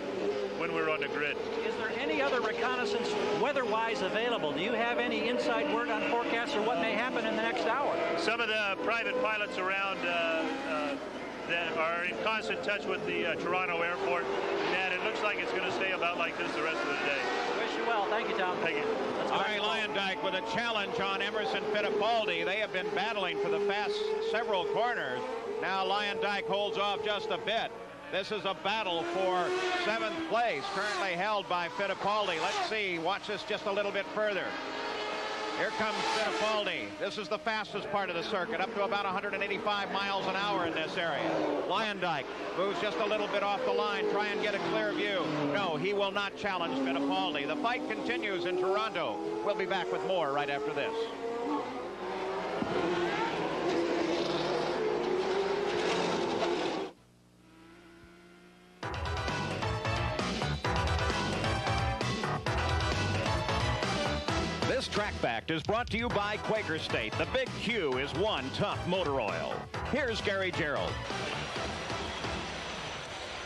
when we're on the grid. Is there any other reconnaissance weather-wise available? Do you have any inside word on forecasts or what may happen in the next hour? Some of the private pilots around that are in constant touch with the Toronto airport, and it looks like it's going to stay about like this the rest of the day. Wish you well. Thank you, Tom. Thank you. Ari Leinbach with a challenge on Emerson Fittipaldi. They have been battling for the past several corners. Now Leinbach holds off just a bit. This is a battle for 7th place, currently held by Fittipaldi. Let's see. Watch this just a little bit further. Here comes Fittipaldi. This is the fastest part of the circuit, up to about 185 miles an hour in this area. Leinbach moves just a little bit off the line, try and get a clear view. No, he will not challenge Fittipaldi. The fight continues in Toronto. We'll be back with more right after this. This Track Fact is brought to you by Quaker State. The Big Q is one tough motor oil. Here's Gary Gerald.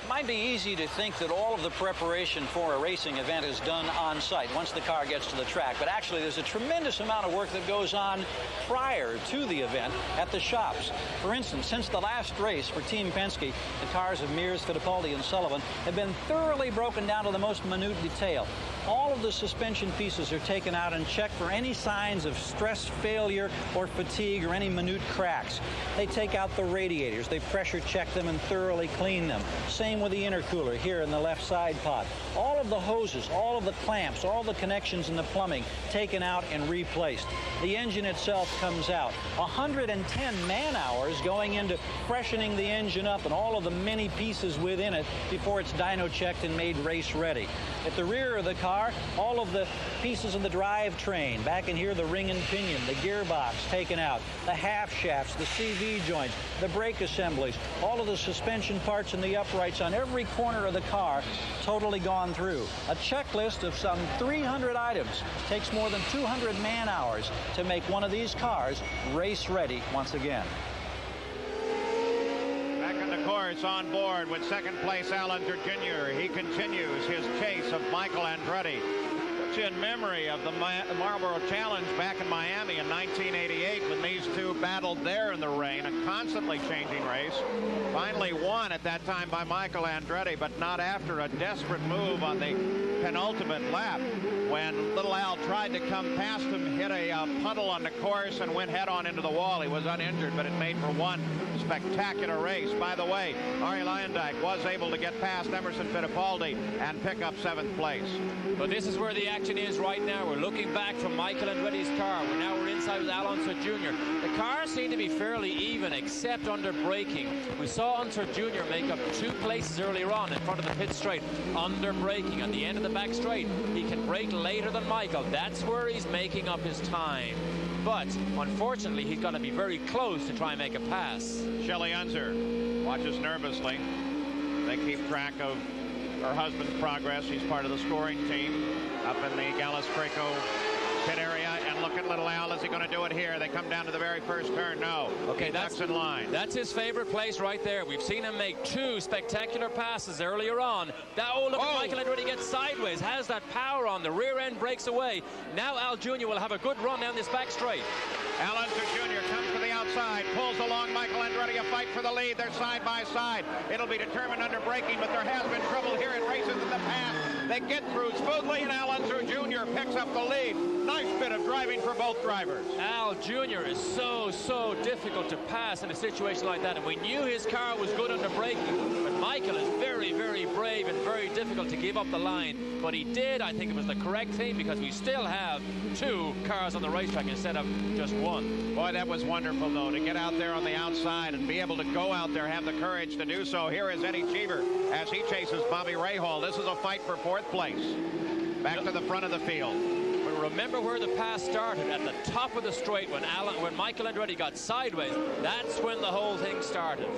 It might be easy to think that all of the preparation for a racing event is done on site once the car gets to the track, but actually there's a tremendous amount of work that goes on prior to the event at the shops. For instance, since the last race for Team Penske, the cars of Mears, Fittipaldi, and Sullivan have been thoroughly broken down to the most minute detail. All of the suspension pieces are taken out and checked for any signs of stress failure or fatigue or any minute cracks. They take out the radiators, they pressure check them and thoroughly clean them. Same with the intercooler here in the left side pod. All of the hoses, all of the clamps, all the connections in the plumbing taken out and replaced. The engine itself comes out. 110 man-hours going into freshening the engine up and all of the many pieces within it before it's dyno checked and made race ready. At the rear of the car, all of the pieces of the drivetrain. Back in here, the ring and pinion, the gearbox taken out, the half shafts, the CV joints, the brake assemblies, all of the suspension parts and the uprights on every corner of the car totally gone through. A checklist of some 300 items. Takes more than 200 man-hours to make one of these cars race ready once again. Back on the course on board with 2nd place Al Unser Jr. He continues his chase of Michael Andretti. Puts you in memory of the Marlboro Challenge back in Miami in 1988 when these two battled there in the rain, a constantly changing race. Finally won at that time by Michael Andretti, but not after a desperate move on the penultimate lap when little Al tried to come past him, hit a puddle on the course and went head on into the wall. He was uninjured, but it made for one spectacular race. By the way, Ari Leinbach was able to get past Emerson Fittipaldi and pick up 7th place. But this is where the action is right now. We're looking back from Michael Andretti's car. We're inside with Al Unser Jr. The cars seem to be fairly even except under braking. We saw Unser Jr. make up 2 places earlier on in front of the pit straight under braking. On the end of the back straight. He can brake later than Michael. That's where he's making up his time. But unfortunately, he's got to be very close to try and make a pass. Shelley Unser watches nervously. They keep track of her husband's progress. He's part of the scoring team up in the Gallus Craco pit area. And look at little Al. Is he going to do it here? They come down to the very first turn. No. Okay, that's in line. That's his favorite place right there. We've seen him make 2 spectacular passes earlier on. Look at Michael Andretti get sideways. Has that power on. The rear end breaks away. Now Al Jr. will have a good run down this back straight. Al Unser Jr. comes to the outside, pulls along Michael Andretti, a fight for the lead. They're side by side. It'll be determined under braking, but there has been trouble here in races in the past. They get through smoothly, and Al Unser Jr. picks up the lead. Nice bit of driving for both drivers. Al Jr. is so difficult to pass in a situation like that, and we knew his car was good under braking, but Michael is very brave and very difficult to give up the line. But he did. I think it was the correct thing, because we still have 2 cars on the racetrack instead of just 1. Boy, that was wonderful, though, to get out there on the outside and be able to go out there, have the courage to do so. Here is Eddie Cheever as he chases Bobby Rahal. This is a fight for 4th place. Back to the front of the field. Remember where the pass started, at the top of the straight when Michael Andretti got sideways. That's when the whole thing started.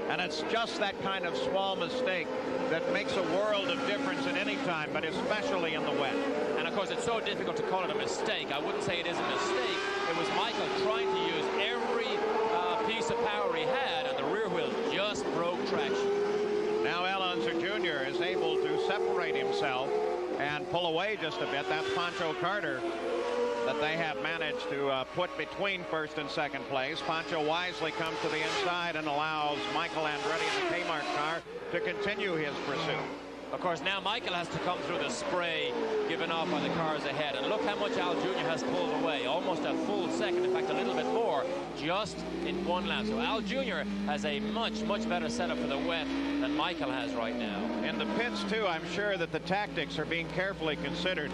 And it's just that kind of small mistake that makes a world of difference at any time, but especially in the wet. And of course, it's so difficult to call it a mistake. I wouldn't say it is a mistake. It was Michael trying to use every piece of power he had, and the rear wheel just broke traction. Now Al Unser Jr. is able to separate himself and pull away just a bit. That's Pancho Carter that they have managed to put between 1st and 2nd place. Pancho wisely comes to the inside and allows Michael Andretti in the Kmart car to continue his pursuit. Of course, now Michael has to come through the spray given off by the cars ahead. And look how much Al Jr. has pulled away. Almost a full second, in fact, a little bit more, just in 1 lap. So Al Jr. has a much better setup for the wet than Michael has right now. In the pits, too, I'm sure that the tactics are being carefully considered.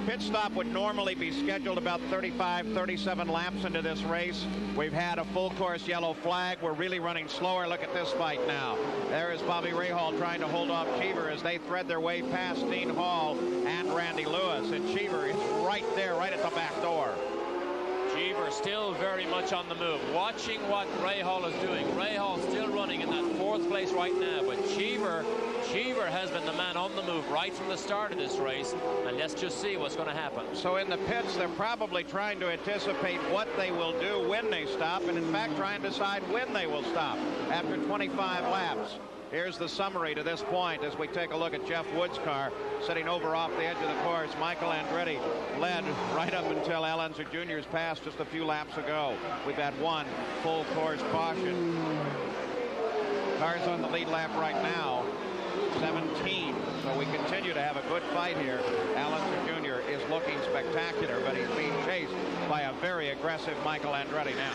Pit stop would normally be scheduled about 37 laps into this race. We've had a full course yellow flag. We're really running slower. Look at this fight now. There is Bobby Rahal trying to hold off Cheever as they thread their way past Dean Hall and Randy Lewis. And Cheever is right there, right at the back door. Cheever still very much on the move. Watching what Rahal is doing. Rahal still running in that 4th place right now, but Cheever has been the man on the move right from the start of this race, and let's just see what's going to happen. So in the pits, they're probably trying to anticipate what they will do when they stop, and in fact trying to decide when they will stop after 25 laps. Here's the summary to this point as we take a look at Jeff Wood's car sitting over off the edge of the course. Michael Andretti led right up until Al Unser Jr.'s passed just a few laps ago. We've had 1 full course caution. Cars on the lead lap right now, 17. So we continue to have a good fight here. Al Unser Jr. is looking spectacular, but he's being chased by a very aggressive Michael Andretti now.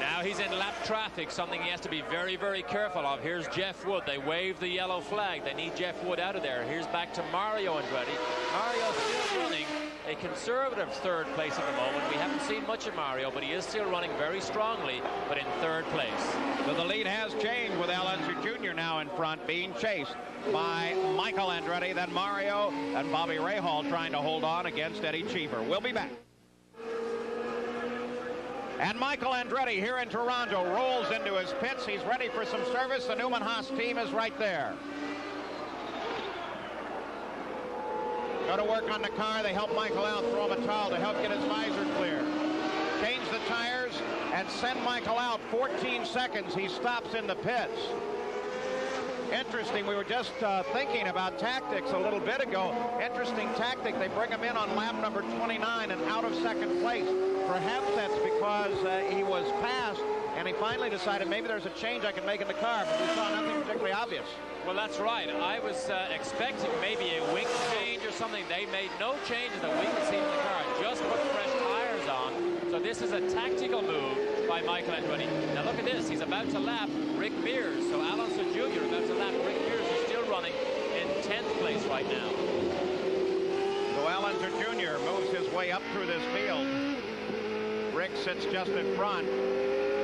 Now he's in lap traffic, something he has to be very careful of. Here's Jeff Wood. They wave the yellow flag. They need Jeff Wood out of there. Here's back to Mario Andretti. Mario's still running a conservative 3rd place at the moment. We haven't seen much of Mario, but he is still running very strongly, but in 3rd place. So the lead has changed with Al Unser Jr. now in front, being chased by Michael Andretti, then Mario, and Bobby Rahal trying to hold on against Eddie Cheever. We'll be back. And Michael Andretti here in Toronto rolls into his pits. He's ready for some service. The Newman Haas team is right there. Go to work on the car. They help Michael out, throw him a towel to help get his visor clear. Change the tires and send Michael out. 14 seconds. He stops in the pits. Interesting. We were just thinking about tactics a little bit ago. Interesting tactic. They bring him in on lap number 29 and out of 2nd place. Perhaps that's because he was passed and he finally decided maybe there's a change I can make in the car, but we saw nothing particularly obvious. Well, that's right. I was expecting maybe a wing change or something. They made no changes that we could see in the car. Just put fresh tires on. So this is a tactical move by Michael Andretti. Now look at this. He's about to lap Rick Mears. So Al Unser Jr. about to lap Rick Mears, who's still running in 10th place right now. So Al Unser Jr. moves his way up through this field. Rick sits just in front.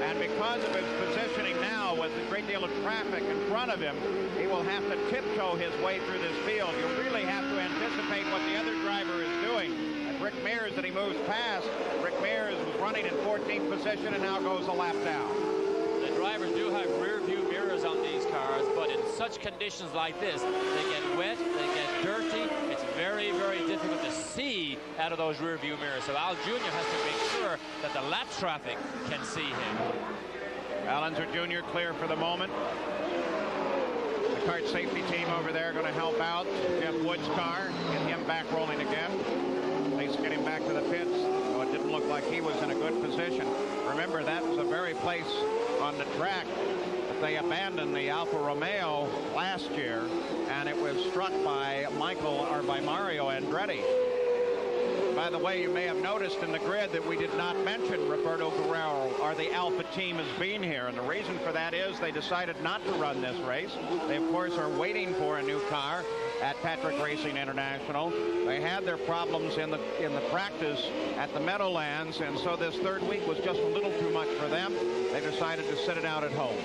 And because of his positioning now with a great deal of traffic in front of him, he will have to tiptoe his way through this field. You really have to anticipate what the other driver is doing. And Rick Mears, that he moves past, Rick Mears was running in 14th position and now goes a lap down. The drivers do have rear view mirrors on these cars, but in such conditions like this, they get wet, they get dirty. It's very, very difficult to see out of those rear view mirrors. So Al Jr. has to make sure that the lap traffic can see him. Al Unser Jr. clear for the moment. The kart safety team over there going to help out Jeff Wood's car, get him back rolling again. At least get him back to the pits. So it didn't look like he was in a good position. Remember, that was the very place on the track that they abandoned the Alfa Romeo last year, and it was struck by Mario Andretti. By the way, you may have noticed in the grid that we did not mention Roberto Guerrero or the Alfa team as being here, and the reason for that is they decided not to run this race. They, of course, are waiting for a new car at Patrick Racing International. They had their problems in the practice at the Meadowlands, and so this third week was just a little too much for them. They decided to sit it out at home.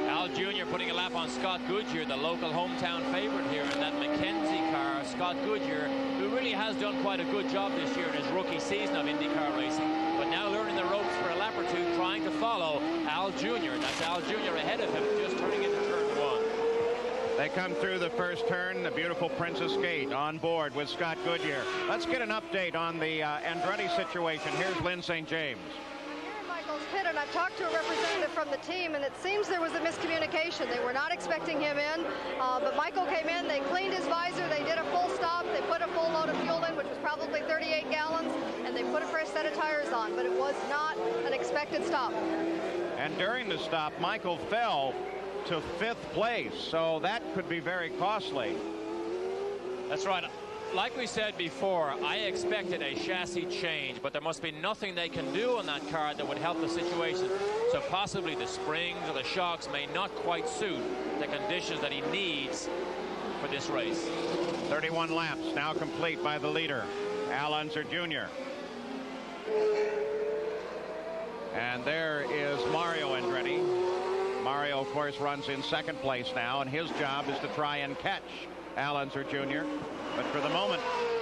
Al Jr. putting a lap on Scott Goodyear, the local hometown favorite here in that McKenzie car. Scott Goodyear, who really has done quite a good job this year in his rookie season of IndyCar racing, but now learning the ropes for a lap or two, trying to follow Al Jr. That's Al Jr. ahead of him, just turning into turn one. They come through the first turn, the beautiful Princess Gate on board with Scott Goodyear. Let's get an update on the Andretti situation. Here's Lynn St. James. Pit, and I've talked to a representative from the team, and it seems there was a miscommunication. They were not expecting him in, but Michael came in, they cleaned his visor, they did a full stop, they put a full load of fuel in, which was probably 38 gallons, and they put a fresh set of tires on, but it was not an expected stop. And during the stop, Michael fell to 5th place, so that could be very costly. That's right. Like we said before, I expected a chassis change, but there must be nothing they can do on that car that would help the situation. So possibly the springs or the shocks may not quite suit the conditions that he needs for this race. 31 laps now complete by the leader, Al Unser Jr. And there is Mario Andretti. Mario, of course, runs in 2nd place now, and his job is to try and catch Al Unser Jr. But for the moment,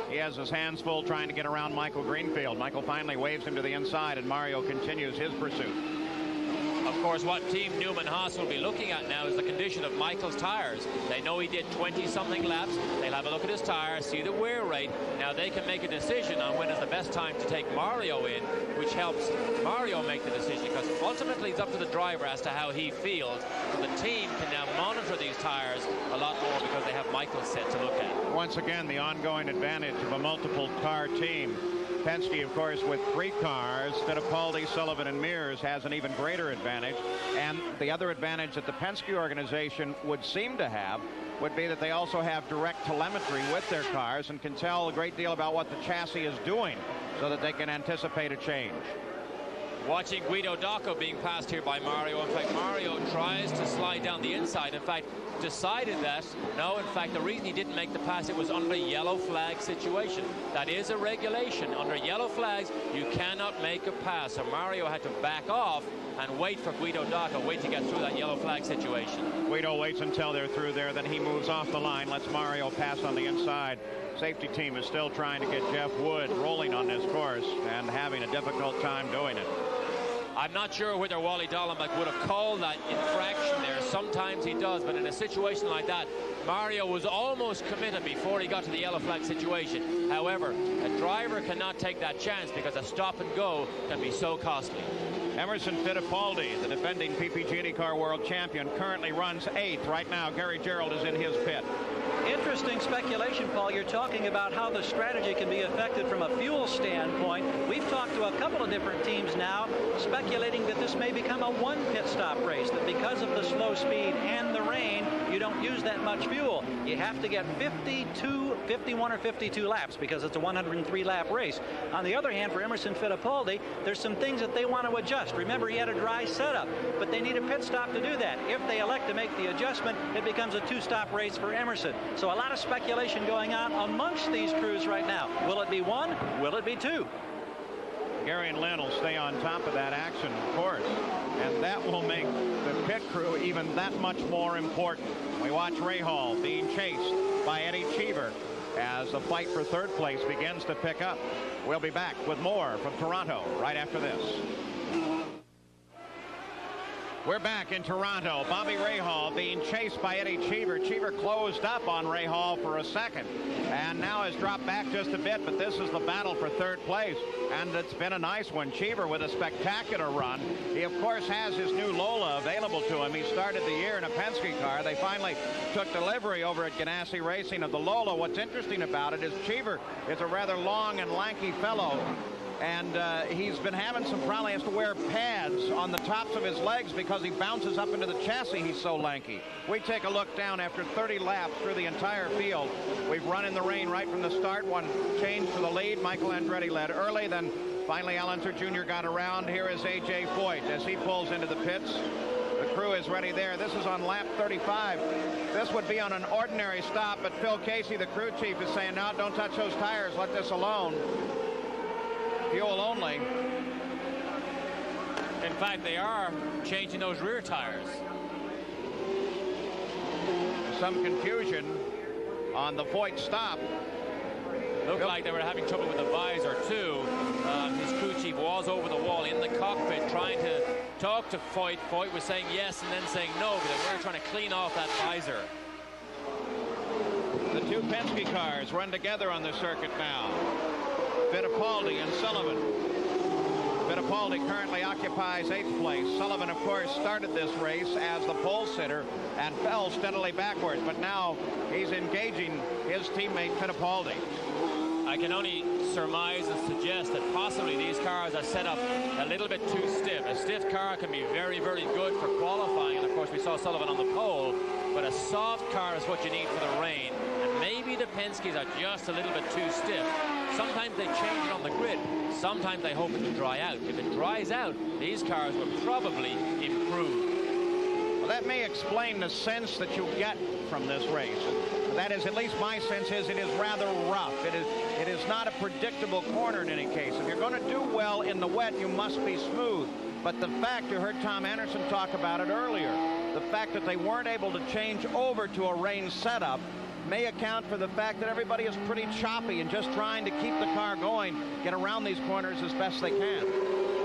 he has his hands full trying to get around Michael Greenfield. Michael finally waves him to the inside, and Mario continues his pursuit. Of course, what Team Newman-Haas will be looking at now is the condition of Michael's tires. They know he did 20-something laps. They'll have a look at his tires, see the wear rate. Now they can make a decision on when is the best time to take Mario in, which helps Mario make the decision, because ultimately it's up to the driver as to how he feels. So the team can now monitor these tires a lot more because they have Michael set to look at. Once again, the ongoing advantage of a multiple car team. Penske, of course, with 3 cars, Fittipaldi, Sullivan, and Mears, has an even greater advantage. And the other advantage that the Penske organization would seem to have would be that they also have direct telemetry with their cars and can tell a great deal about what the chassis is doing so that they can anticipate a change. Watching Guido Dacco being passed here by Mario. In fact, Mario tries to slide down the inside. In fact, decided that, no, in fact, the reason he didn't make the pass, it was under yellow flag situation. That is a regulation. Under yellow flags, you cannot make a pass. So Mario had to back off and wait for Guido Dacco, wait to get through that yellow flag situation. Guido waits until they're through there, then he moves off the line, lets Mario pass on the inside. Safety team is still trying to get Jeff Wood rolling on this course and having a difficult time doing it. I'm not sure whether Wally Dolomic would have called that infraction there. Sometimes he does, but in a situation like that, Mario was almost committed before he got to the yellow flag situation. However, a driver cannot take that chance because a stop and go can be so costly. Emerson Fittipaldi, the defending PPG IndyCar World Champion, currently runs 8th. Right now, Gary Gerald is in his pit. Interesting speculation, Paul. You're talking about how the strategy can be affected from a fuel standpoint. We've talked to a couple of different teams now speculating that this may become a 1 pit stop race, that because of the slow speed and the rain, you don't use that much fuel. You have to get 51 or 52 laps because it's a 103 lap race. On the other hand, for Emerson Fittipaldi, there's some things that they want to adjust. Remember, he had a dry setup, but they need a pit stop to do that. If they elect to make the adjustment, it becomes a 2-stop race for Emerson. So a lot of speculation going on amongst these crews right now. Will it be 1? Will it be 2? Gary and Lynn will stay on top of that action, of course, and that will make the pit crew even that much more important. We watch Rahal being chased by Eddie Cheever as the fight for third place begins to pick up. We'll be back with more from Toronto right after this. We're back in Toronto. Bobby Rahal being chased by Eddie Cheever. Cheever closed up on Rahal for a second and now has dropped back just a bit, but this is the battle for third place, and it's been a nice one. Cheever with a spectacular run. He, of course, has his new Lola available to him. He started the year in a Penske car. They finally took delivery over at Ganassi Racing of the Lola. What's interesting about it is Cheever is a rather long and lanky fellow, and he's been having some problems. He has to wear pads on the tops of his legs because he bounces up into the chassis. He's so lanky. We take a look down after 30 laps through the entire field. We've run in the rain right from the start. One change for the lead. Michael Andretti led early. Then finally Al Unser Jr. got around. Here is A.J. Foyt as he pulls into the pits. The crew is ready there. This is on lap 35. This would be on an ordinary stop, but Phil Casey, the crew chief, is saying, no, don't touch those tires. Let this alone. Fuel only. In fact, they are changing those rear tires. Some confusion on the Foyt stop. Looked like they were having trouble with the visor too. His crew chief was over the wall in the cockpit trying to talk to Foyt. Foyt was saying yes and then saying no, but they were trying to clean off that visor. The two Penske cars run together on the circuit now. Fittipaldi and Sullivan. Fittipaldi currently occupies 8th place. Sullivan, of course, started this race as the pole sitter and fell steadily backwards, but now he's engaging his teammate Fittipaldi. I can only surmise and suggest that possibly these cars are set up a little bit too stiff. A stiff car can be very, very good for qualifying, and of course we saw Sullivan on the pole, but a soft car is what you need for the rain. And maybe the Penskes are just a little bit too stiff. Sometimes they change it on the grid. Sometimes they hope it to dry out. If it dries out, these cars will probably improve. Well, that may explain the sense that you get from this race. That is, at least my sense is, it is rather rough. It is not a predictable corner in any case. If you're going to do well in the wet, you must be smooth. But the fact, you heard Tom Anderson talk about it earlier, the fact that they weren't able to change over to a rain setup may account for the fact that everybody is pretty choppy and just trying to keep the car going, get around these corners as best they can.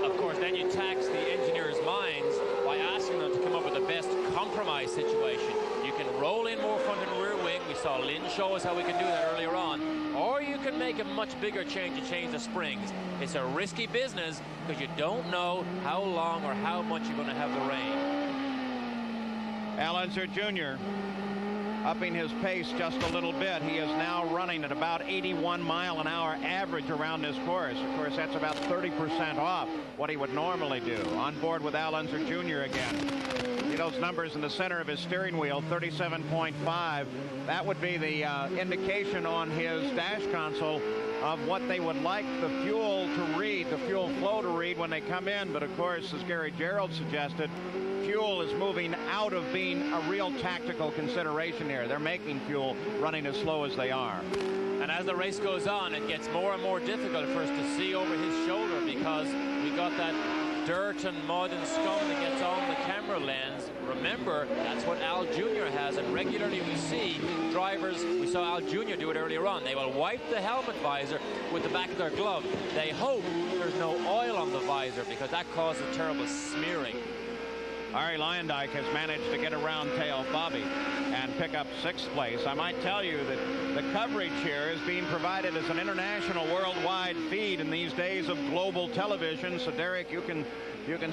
Of course, then you tax the engineers' minds by asking them to come up with the best compromise situation. You can roll in more front and rear wing. We saw Lynn show us how we can do that earlier on. Or you can make a much bigger change to change the springs. It's a risky business because you don't know how long or how much you're going to have the rain. Al Unser Jr. upping his pace just a little bit. He is now running at about 81 mile an hour average around this course. Of course, that's about 30% off what he would normally do. On board with Al Unser Jr. again. See those numbers in the center of his steering wheel, 37.5. That would be the indication on his dash console of what they would like the fuel to read, the fuel flow to read when they come in. But of course, as Gary Gerould suggested, fuel is moving out of being a real tactical consideration here. They're making fuel running as slow as they are. And as the race goes on, it gets more and more difficult for us to see over his shoulder because we got that dirt and mud and scum that gets on the camera lens. Remember, that's what Al Jr. has, and regularly we see drivers, we saw Al Jr. do it earlier on, they will wipe the helmet visor with the back of their glove. They hope there's no oil on the visor because that causes terrible smearing. Ari Leyendyk has managed to get around tail Bobby and pick up 6th place. I might tell you that the coverage here is being provided as an international worldwide feed in these days of global television. So Derek, you can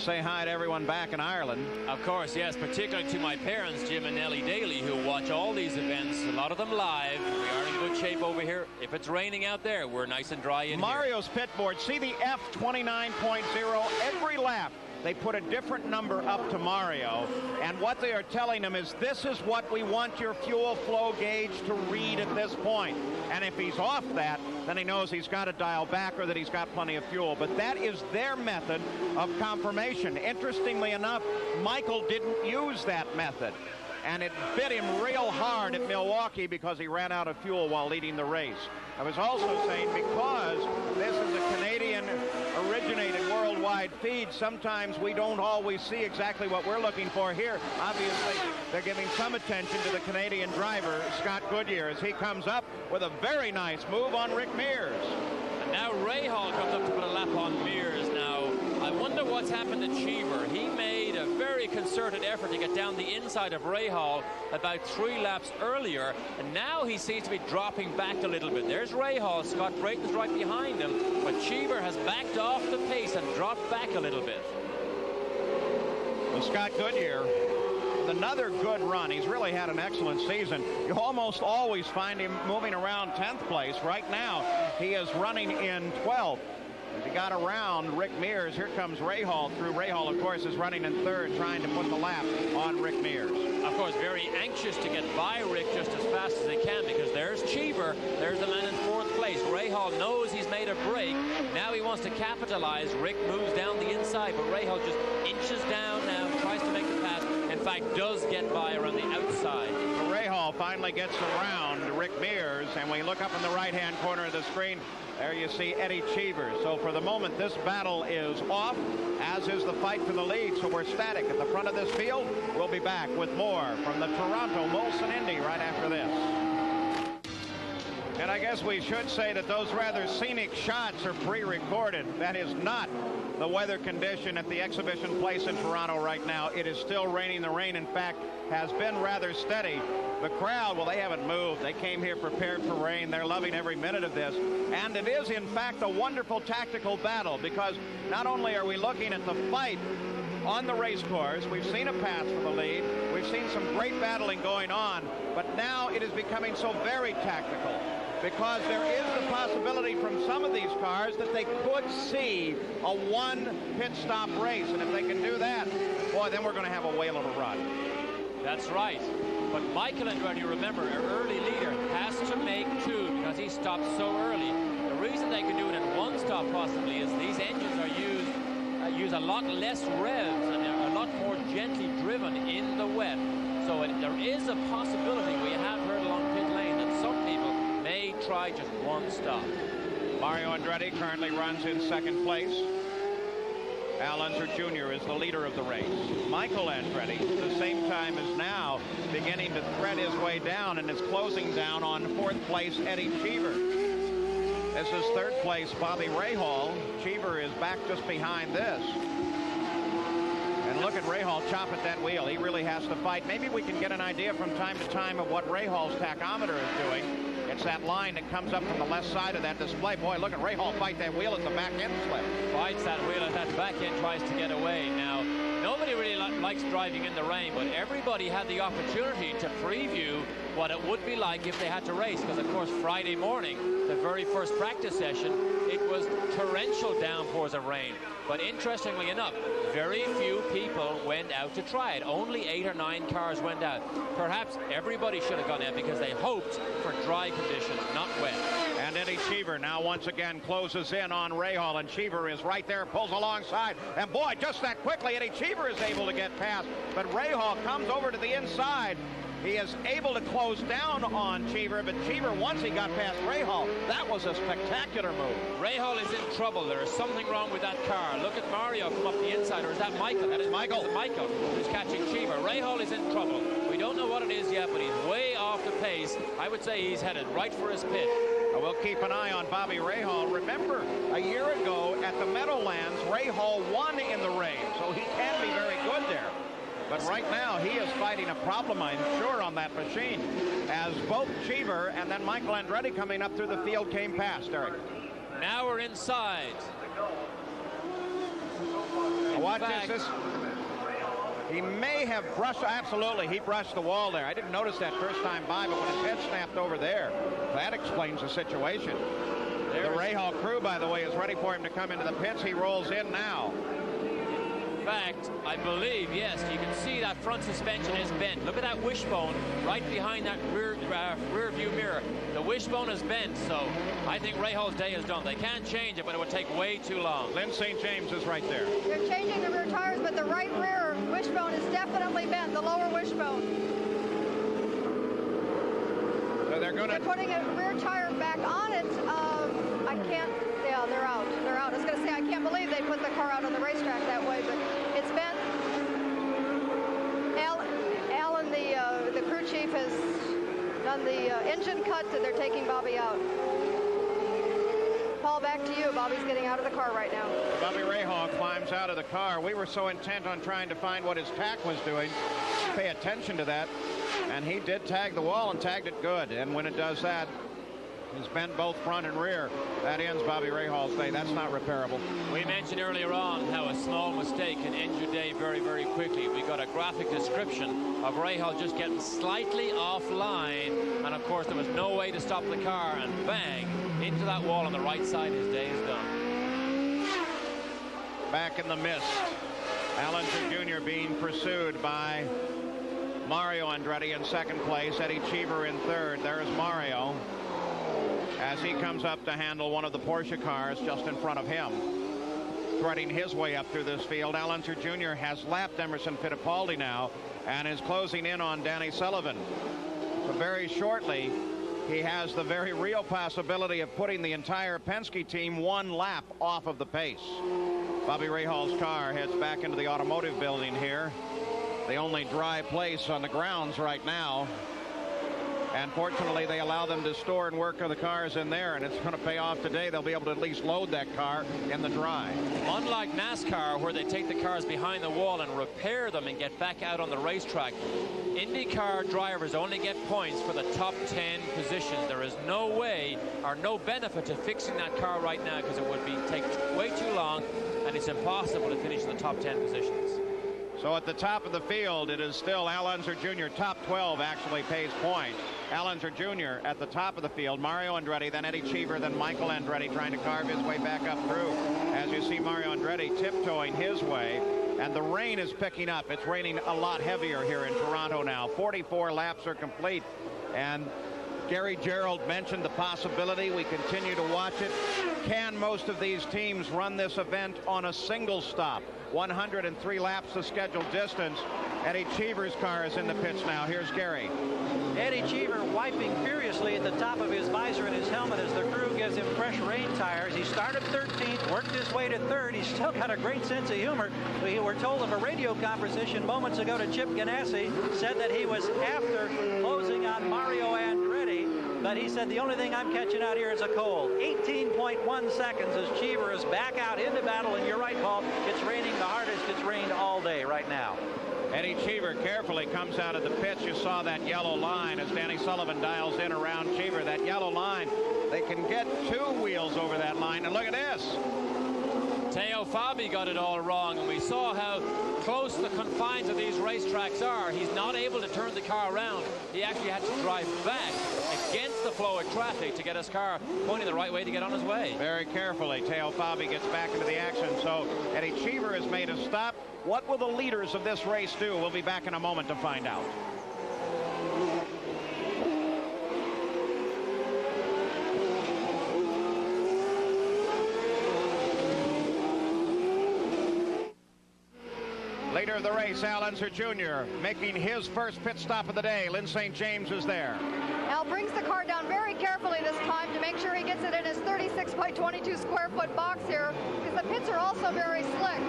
say hi to everyone back in Ireland. Of course, yes, particularly to my parents, Jim and Nellie Daly, who watch all these events, a lot of them live. We are in good shape over here. If it's raining out there, we're nice and dry in Mario's pit board. See the F29.0 every lap. They put a different number up to Mario, and what they are telling him is this is what we want your fuel flow gauge to read at this point. And if he's off that, then he knows he's got to dial back or that he's got plenty of fuel. But that is their method of confirmation. Interestingly enough, Michael didn't use that method, and it bit him real hard at Milwaukee because he ran out of fuel while leading the race. I was also saying because this is a Canadian-originated outside feed, sometimes we don't always see exactly what we're looking for here. Obviously, they're giving some attention to the Canadian driver, Scott Goodyear, as he comes up with a very nice move on Rick Mears. And now Rahal comes up to put a lap on Mears. Now, I wonder what's happened to Cheever. He made a very concerted effort to get down the inside of Rahal about 3 laps earlier, and now he seems to be dropping back a little bit. There's Rahal. Scott Brayton's right behind him, but Cheever has backed off the pace and dropped back a little bit. Well, Scott Goodyear, with another good run. He's really had an excellent season. You almost always find him moving around 10th place. Right now, he is running in 12th. As he got around Rick Mears, here comes Rahal through. Rahal, of course, is running in 3rd, trying to put the lap on Rick Mears. Of course, very anxious to get by Rick just as fast as they can, because there's Cheever. There's the man in 4th place. Rahal knows he's made a break. Now he wants to capitalize. Rick moves down the inside, but Rahal just inches down now, tries to make the pass. In fact, does get by around the outside. Rahal finally gets around Rick Mears, and when you look up in the right-hand corner of the screen, there you see Eddie Cheever. So for the moment, this battle is off, as is the fight for the lead. So we're static at the front of this field. We'll be back with more from the Toronto Molson Indy right after this. And I guess we should say that those rather scenic shots are pre-recorded. That is not the weather condition at the exhibition place in Toronto right now. It is still raining. The rain, in fact, has been rather steady. The crowd, well, they haven't moved. They came here prepared for rain. They're loving every minute of this. And it is, in fact, a wonderful tactical battle, because not only are we looking at the fight on the race course, we've seen a pass for the lead. We've seen some great battling going on, but now it is becoming so very tactical, because there is the possibility from some of these cars that they could see a one pit stop race. And if they can do that, boy, then we're going to have a whale of a run. That's right. But Michael Andretti, remember, our early leader has to make 2 because he stopped so early. The reason they can do it in 1 stop possibly is these engines are use a lot less revs and they're a lot more gently driven in the wet. So there is a possibility, we have heard along pit lane, that some people may try just 1 stop. Mario Andretti currently runs in 2nd place. Al Unser Jr. is the leader of the race. Michael Andretti, at the same time, is now beginning to thread his way down and is closing down on 4th place Eddie Cheever. This is 3rd place Bobby Rahal. Cheever is back just behind this. And look at Rahal chop at that wheel. He really has to fight. Maybe we can get an idea from time to time of what Rahal's tachometer is doing. It's that line that comes up from the left side of that display. Boy, look at Rahal fight that wheel at the back end slip. Fights that wheel at that back end, tries to get away. Now, nobody really likes driving in the rain, but everybody had the opportunity to preview what it would be like if they had to race, because, of course, Friday morning, the very first practice session, it was torrential downpours of rain. But interestingly enough, very few people went out to try it. Only 8 or 9 cars went out. Perhaps everybody should have gone out because they hoped for dry conditions, not wet. And Eddie Cheever now once again closes in on Rahal, and Cheever is right there, pulls alongside. And boy, just that quickly, Eddie Cheever is able to get past. But Rahal comes over to the inside. He is able to close down on Cheever, but Cheever, once he got past Rahal, that was a spectacular move. Rahal is in trouble. There is something wrong with that car. Look at Mario come up the inside, or is that Michael? That is Michael. Michael who's catching Cheever. Rahal is in trouble. We don't know what it is yet, but he's way off the pace. I would say he's headed right for his pit. We'll keep an eye on Bobby Rahal. Remember, a year ago at the Meadowlands, Rahal won in the rain, so he can be very good there. But right now, he is fighting a problem, I'm sure, on that machine, as both Cheever and then Michael Andretti coming up through the field came past, Eric. Now we're inside. Watch this. He may have brushed, absolutely, he brushed the wall there. I didn't notice that first time by, but when his head snapped over there, that explains the situation. The Rahal crew, by the way, is ready for him to come into the pits. He rolls in now. In fact, I believe, yes, you can see that front suspension is bent. Look at that wishbone right behind that rear view mirror. The wishbone is bent, so I think Rahal's day is done. They can't change it, but it would take way too long. Lynn St. James is right there. They're changing the rear tires, but the right rear wishbone is definitely bent, the lower wishbone. So they're putting a rear tire back on it. I can't, yeah. Yeah, they're out. They're out. I was going to say, I can't believe they put the car out on the racetrack that way, but it's been... Alan, the crew chief, has done the engine cut, and they're taking Bobby out. Paul, back to you. Bobby's getting out of the car right now. Bobby Rahal climbs out of the car. We were so intent on trying to find what his tack was doing, pay attention to that, and he did tag the wall and tagged it good. And when it does that, he's bent both front and rear. That ends Bobby Rahal's day. That's not repairable. We mentioned earlier on how a small mistake can end your day very, very quickly. We got a graphic description of Rahal just getting slightly offline, and of course there was no way to stop the car, and bang, into that wall on the right side. His day is done. Back in the mist, Allenser Jr. being pursued by Mario Andretti in second place, Eddie Cheever in third. There's Mario as he comes up to handle one of the Porsche cars just in front of him. Threading his way up through this field, Allenser Jr. has lapped Emerson Fittipaldi now and is closing in on Danny Sullivan. So very shortly, he has the very real possibility of putting the entire Penske team one lap off of the pace. Bobby Rahal's car heads back into the automotive building here, the only dry place on the grounds right now. And fortunately, they allow them to store and work on the cars in there, and it's going to pay off today. They'll be able to at least load that car in the dry. Unlike NASCAR, where they take the cars behind the wall and repair them and get back out on the racetrack, IndyCar drivers only get points for the top 10 positions. There is no way or no benefit to fixing that car right now, because it would take way too long, and it's impossible to finish in the top 10 positions. So at the top of the field, it is still Allenser Jr. Top 12 actually pays points. Allenser Jr. at the top of the field. Mario Andretti, then Eddie Cheever, then Michael Andretti trying to carve his way back up through. As you see Mario Andretti tiptoeing his way. And the rain is picking up. It's raining a lot heavier here in Toronto now. 44 laps are complete. And Gary Gerould mentioned the possibility. We continue to watch it. Can most of these teams run this event on a single stop? 103 laps the scheduled distance. Eddie Cheever's car is in the pits now. Here's Gary. Eddie Cheever wiping furiously at the top of his visor and his helmet as the crew gives him fresh rain tires. He started 13th, worked his way to third. He's still got a great sense of humor. We were told of a radio conversation moments ago to Chip Ganassi, said that he was after closing on Mario Andretti, but he said the only thing I'm catching out here is a cold. 18.1 seconds as Cheever is back out into battle, and you're right, Paul, it's raining the hardest it's rained all day right now. Eddie Cheever carefully comes out of the pits. You saw that yellow line as Danny Sullivan dials in around Cheever. That yellow line, they can get two wheels over that line. And look at this. Teo Fabi got it all wrong, and we saw how close the confines of these racetracks are. He's not able to turn the car around. He actually had to drive back against the flow of traffic to get his car pointing the right way to get on his way. Very carefully, Teo Fabi gets back into the action. So Eddie Cheever has made a stop. What will the leaders of this race do? We'll be back in a moment to find out. Leader of the race, Allenser Jr., making his first pit stop of the day. Lynn St. James is there. Al brings the car down very carefully this time to make sure he gets it in his 36 by 22 square foot box here, because the pits are also very slick.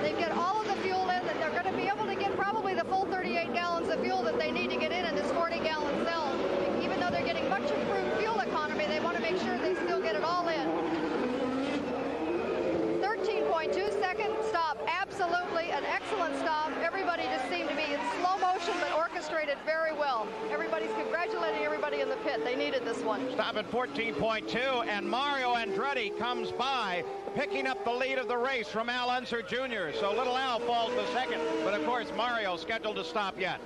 They get all of the fuel in, that they're going to be able to get probably the full 38 gallons of fuel that they need to get in this 40-gallon cell. Even though they're getting much improved fuel economy, they want to make sure they still get it all in. 13.2 second stop. Absolutely an excellent stop. Everybody just seemed to be in slow motion, but orchestrated very well. Everybody's congratulating everybody in the pit. They needed this one. Stop at 14.2, and Mario Andretti comes by, picking up the lead of the race from Al Unser Jr. So little Al falls to second, but of course Mario scheduled to stop yet.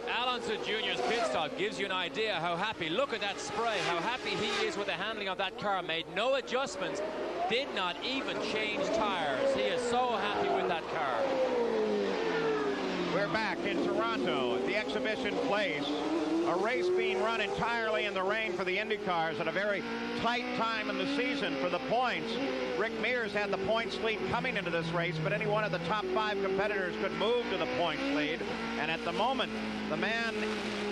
Al Unser Jr.'s pit stop gives you an idea how happy, look at that spray, how happy he is with the handling of that car. Made no adjustments, did not even change tires. He is so happy with that car. We're back in Toronto at the exhibition place. A race being run entirely in the rain for the IndyCars at a very tight time in the season for the points. Rick Mears had the points lead coming into this race, but any one of the top 5 competitors could move to the points lead. And at the moment, the man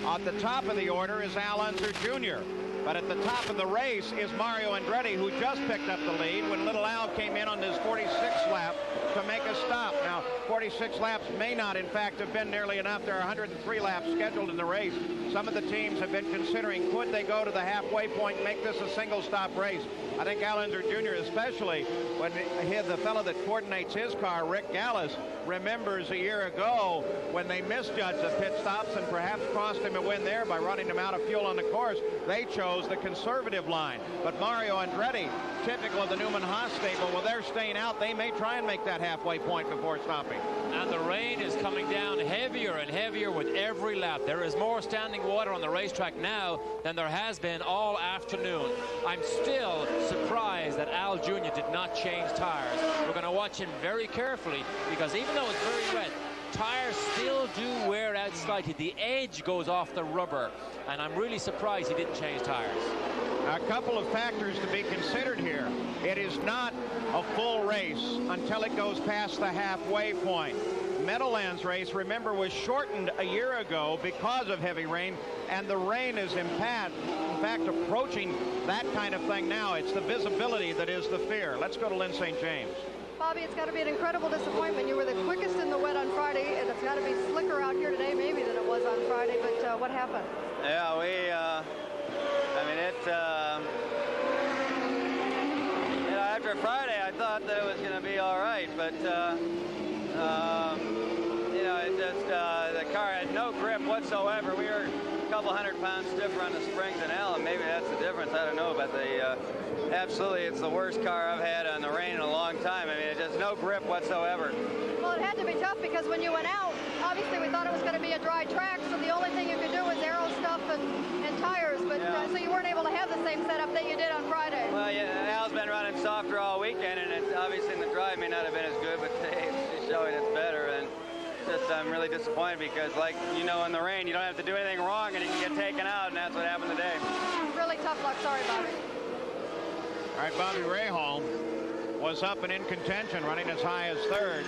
at the top of the order is Al Unser Jr. But at the top of the race is Mario Andretti, who just picked up the lead when Little Al came in on his 46th lap to make a stop. Now, 46 laps may not, in fact, have been nearly enough. There are 103 laps scheduled in the race. Some of the teams have been considering, could they go to the halfway point and make this a single-stop race? I think Al Unser Jr. especially, when the fellow that coordinates his car, Rick Gallis, remembers a year ago when they misjudged the pit stops and perhaps cost him a win there by running him out of fuel on the course. They chose the conservative line. But Mario Andretti, typical of the Newman-Haas stable, well, they're staying out. They may try and make that halfway point before stopping. And the rain is coming down heavier and heavier with every lap. There is more standing water on the racetrack now than there has been all afternoon. I'm still surprised that Al Jr. did not change tires. We're going to watch him very carefully because even though it's very wet, tires still do wear out slightly. The edge goes off the rubber, and I'm really surprised he didn't change tires. A couple of factors to be considered here. It is not a full race until it goes past the halfway point. Meadowlands race, remember, was shortened a year ago because of heavy rain, and the rain is in fact approaching that kind of thing now. It's the visibility that is the fear. Let's go to Lynn St. James. Bobby, it's got to be an incredible disappointment. You were the quickest in the wet on Friday, and it's got to be slicker out here today maybe than it was on Friday, but what happened? Yeah, after Friday, I thought that it was going to be all right, but, the car had no grip whatsoever. We were a couple 100 pounds stiffer on the springs than Al, and maybe that's the difference. I don't know, but absolutely, it's the worst car I've had on the rain in a long time. I mean, it just no grip whatsoever. Well, it had to be tough because when you went out, obviously we thought it was going to be a dry track, so the only thing you could do was aero stuff and tires, but so you weren't able to have the same setup that you did on Friday. Well, yeah, Al's been running softer all weekend, and it's obviously in the dry may not have been as good, but today it's showing it's better, and just I'm really disappointed because, like, in the rain, you don't have to do anything wrong, and you can get taken out, and that's what happened today. Really tough luck. Sorry, Bobby. All right, Bobby Rahal was up and in contention, running as high as third,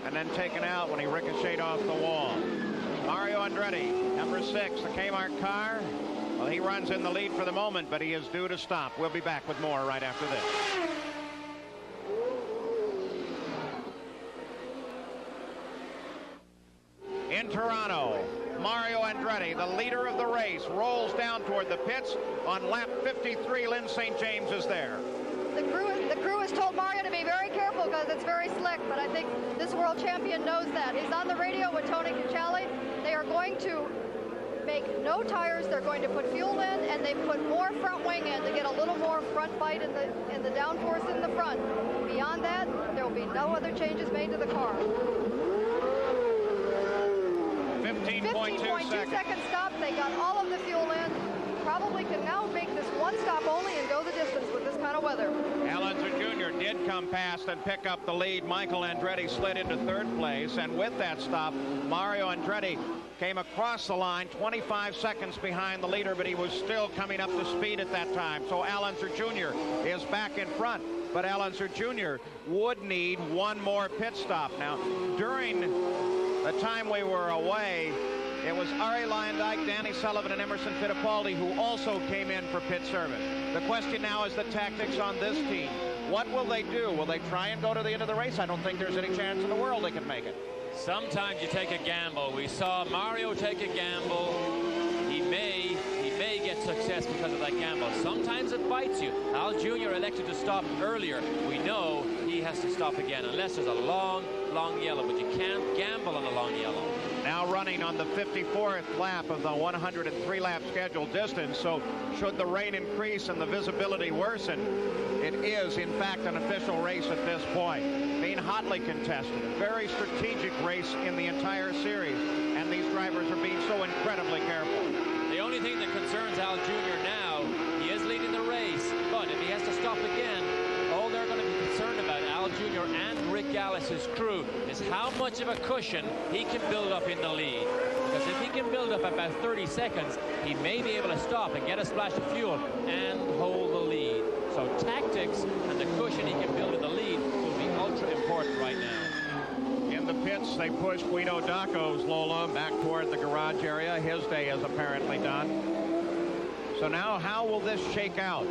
and then taken out when he ricocheted off the wall. Mario Andretti, number 6, the Kmart car. Well, he runs in the lead for the moment, but he is due to stop. We'll be back with more right after this. In Toronto, Mario Andretti, the leader of the race, rolls down toward the pits. On lap 53, Lynn St. James is there. The crew has told Mario to be very careful because it's very slick, but I think this world champion knows that. He's on the radio with Tony Cicciali. They are going to make no tires. They're going to put fuel in, and they put more front wing in to get a little more front bite in the downforce in the front. Beyond that, there will be no other changes made to the car. 15.2 second stop. They got all of the fuel in. Probably can now make this one stop only and go the distance with this kind of weather. Al Unser Jr. did come past and pick up the lead. Michael Andretti slid into third place, and with that stop, Mario Andretti came across the line 25 seconds behind the leader, but he was still coming up to speed at that time. So Al Unser Jr. is back in front, but Al Unser Jr. would need one more pit stop. Now, during the time we were away, it was Arie Luyendyk, Danny Sullivan, and Emerson Fittipaldi who also came in for pit service. The question now is the tactics on this team. What will they do? Will they try and go to the end of the race? I don't think there's any chance in the world they can make it. Sometimes you take a gamble. We saw Mario take a gamble. He may get success because of that gamble. Sometimes it bites you. Al Jr. elected to stop earlier. We know he has to stop again unless there's a long yellow, but you can't gamble on a long yellow. Now running on the 54th lap of the 103-lap scheduled distance, so should the rain increase and the visibility worsen, it is, in fact, an official race at this point. Being hotly contested, a very strategic race in the entire series, and these drivers are being so incredibly careful. The only thing that concerns Al Jr. now, he is leading the race, but if he has to stop again, all they're going to be concerned about, Al Jr. and Rick Gallis's crew, is how much of a cushion he can build up in the lead. Because if he can build up about 30 seconds, he may be able to stop and get a splash of fuel and hold the lead. So tactics and the cushion he can build in the lead will be ultra important right now. In the pits, they push Guido Dacco's Lola back toward the garage area. His day is apparently done. So now how will this shake out?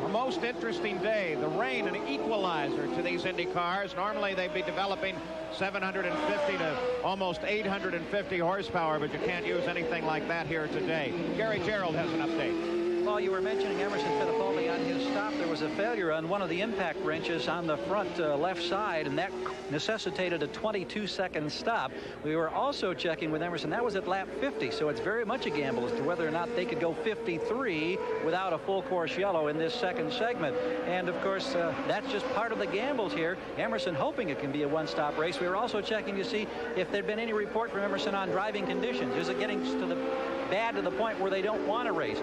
A most interesting day. The rain, an equalizer to these Indy cars. Normally they'd be developing 750 to almost 850 horsepower, but you can't use anything like that here today. Gary Gerald has an update. Well, you were mentioning Emerson Fittipaldi on his stop. There was a failure on one of the impact wrenches on the front left side, and that necessitated a 22-second stop. We were also checking with Emerson. That was at lap 50, so it's very much a gamble as to whether or not they could go 53 without a full course yellow in this second segment. And, of course, that's just part of the gambles here. Emerson hoping it can be a one-stop race. We were also checking to see if there'd been any report from Emerson on driving conditions. Is it getting to the bad to the point where they don't want to race?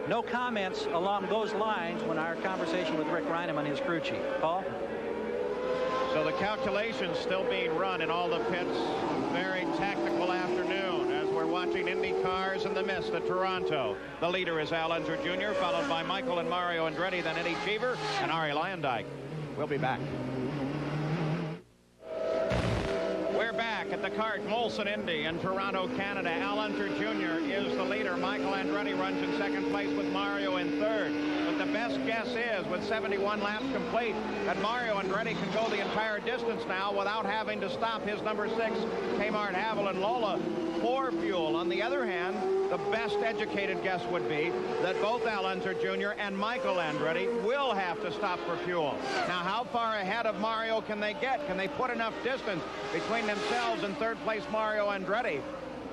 No comments along those lines when our conversation with Rick Reineman, his crew chief. Paul? So the calculations still being run in all the pits. Very tactical afternoon as we're watching Indy cars in the mist at Toronto. The leader is Al Unser Jr., followed by Michael and Mario Andretti, then Eddie Cheever and Arie Luyendyk. We'll be back. We're back at the CART Molson Indy in Toronto, Canada. Al Unser Jr. is the leader. Michael Andretti runs in second place with Mario in third. But the best guess is, with 71 laps complete, that Mario Andretti can go the entire distance now without having to stop his number 6, Kmart Havel and Lola, for fuel. On the other hand, the best educated guess would be that both Al Unser Jr. and Michael Andretti will have to stop for fuel. Now, how far ahead of Mario can they get? Can they put enough distance between themselves and third place Mario Andretti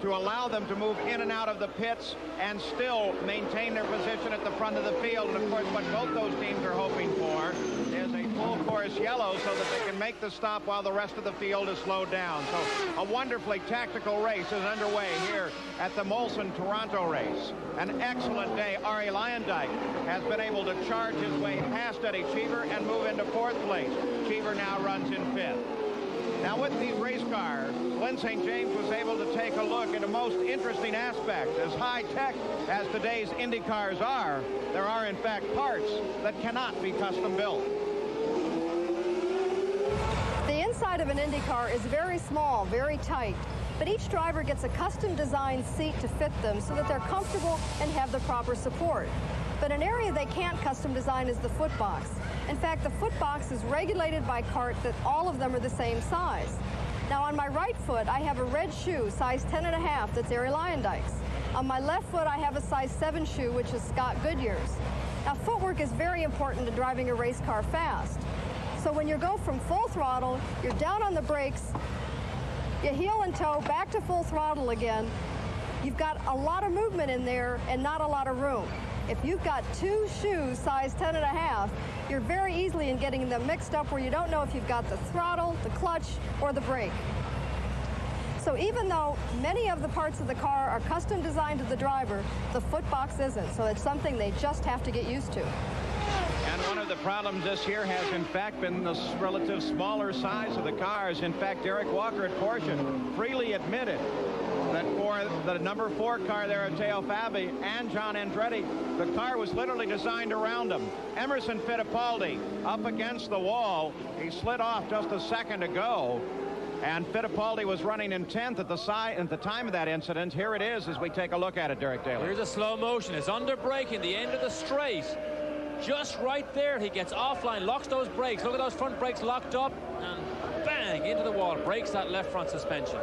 to allow them to move in and out of the pits and still maintain their position at the front of the field? And of course, what both those teams are hoping for is a full course yellow so that they can make the stop while the rest of the field is slowed down. So a wonderfully tactical race is underway here at the Molson Toronto race. An excellent day. Arie Luyendyk has been able to charge his way past Eddie Cheever and move into 4th place. Cheever now runs in 5th. Now, with these race cars, Lynn St. James was able to take a look at a most interesting aspect. As high-tech as today's Indy cars are, there are, in fact, parts that cannot be custom built. The inside of an Indy car is very small, very tight, but each driver gets a custom-designed seat to fit them so that they're comfortable and have the proper support. But an area they can't custom design is the foot box. In fact, the foot box is regulated by CART that all of them are the same size. Now, on my right foot, I have a red shoe, size 10.5, that's Arie Luyendyk's. On my left foot, I have a size 7 shoe, which is Scott Goodyear's. Now, footwork is very important to driving a race car fast. So when you go from full throttle, you're down on the brakes, you heel and toe, back to full throttle again. You've got a lot of movement in there and not a lot of room. If you've got 2 shoes size 10.5, you're very easily in getting them mixed up where you don't know if you've got the throttle, the clutch, or the brake. So even though many of the parts of the car are custom designed to the driver, the foot box isn't. So it's something they just have to get used to. And one of the problems this year has, in fact, been the relative smaller size of the cars. In fact, Derek Walker at Porsche freely admitted that for the number 4 car there at Teo Fabi and John Andretti, the car was literally designed around them. Emerson Fittipaldi up against the wall. He slid off just a second ago. And Fittipaldi was running in 10th at the time of that incident. Here it is as we take a look at it, Derek Daly. Here's a slow motion. It's under braking, the end of the straight. Just right there, he gets offline, locks those brakes. Look at those front brakes locked up, and bang, into the wall. Breaks that left front suspension.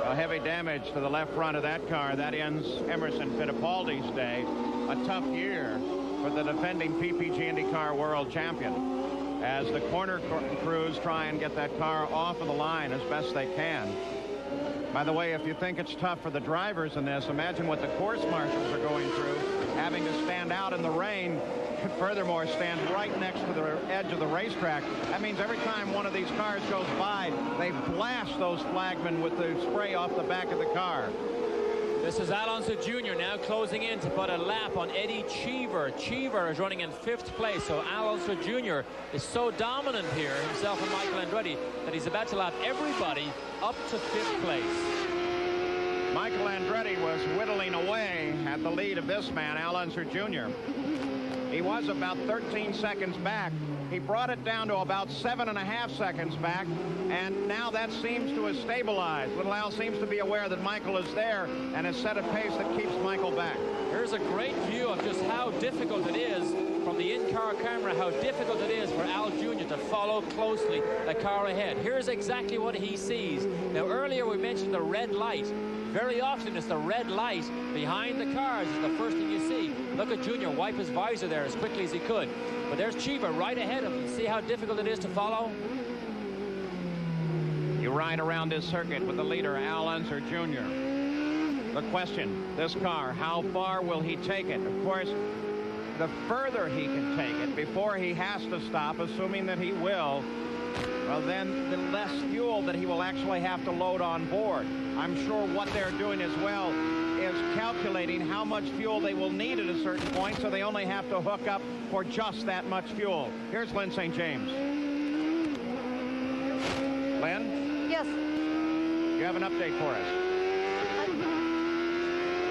Heavy damage to the left front of that car. That ends Emerson Fittipaldi's day. A tough year for the defending PPG IndyCar World Champion as the corner crews try and get that car off of the line as best they can. By the way, if you think it's tough for the drivers in this, imagine what the course marshals are going through, having to stand out in the rain, furthermore stand right next to the edge of the racetrack. That means every time one of these cars goes by, they blast those flagmen with the spray off the back of the car. This is Al Unser Jr. now closing in to put a lap on Eddie Cheever. Cheever is running in 5th place, so Al Unser Jr. is so dominant here, himself and Michael Andretti, that he's about to lap everybody up to 5th place. Michael Andretti was whittling away at the lead of this man, Al Unser Jr. He was about 13 seconds back. He brought it down to about 7.5 seconds back, and now that seems to have stabilized. Little Al seems to be aware that Michael is there and has set a pace that keeps Michael back. Here's a great view of just how difficult it is from the in-car camera, how difficult it is for Al Jr. to follow closely a car ahead. Here's exactly what he sees. Now, earlier we mentioned the red light. Very often it's the red light behind the cars is the first thing you see. Look at Junior wipe his visor there as quickly as he could. But there's Cheever right ahead of him. See how difficult it is to follow? You ride around this circuit with the leader, Al Unser Jr. The question, this car, how far will he take it? Of course, the further he can take it before he has to stop, assuming that he will, well, then the less fuel that he will actually have to load on board. I'm sure what they're doing as well is calculating how much fuel they will need at a certain point, so they only have to hook up for just that much fuel. Here's Lynn St. James. Lynn? Yes. You have an update for us.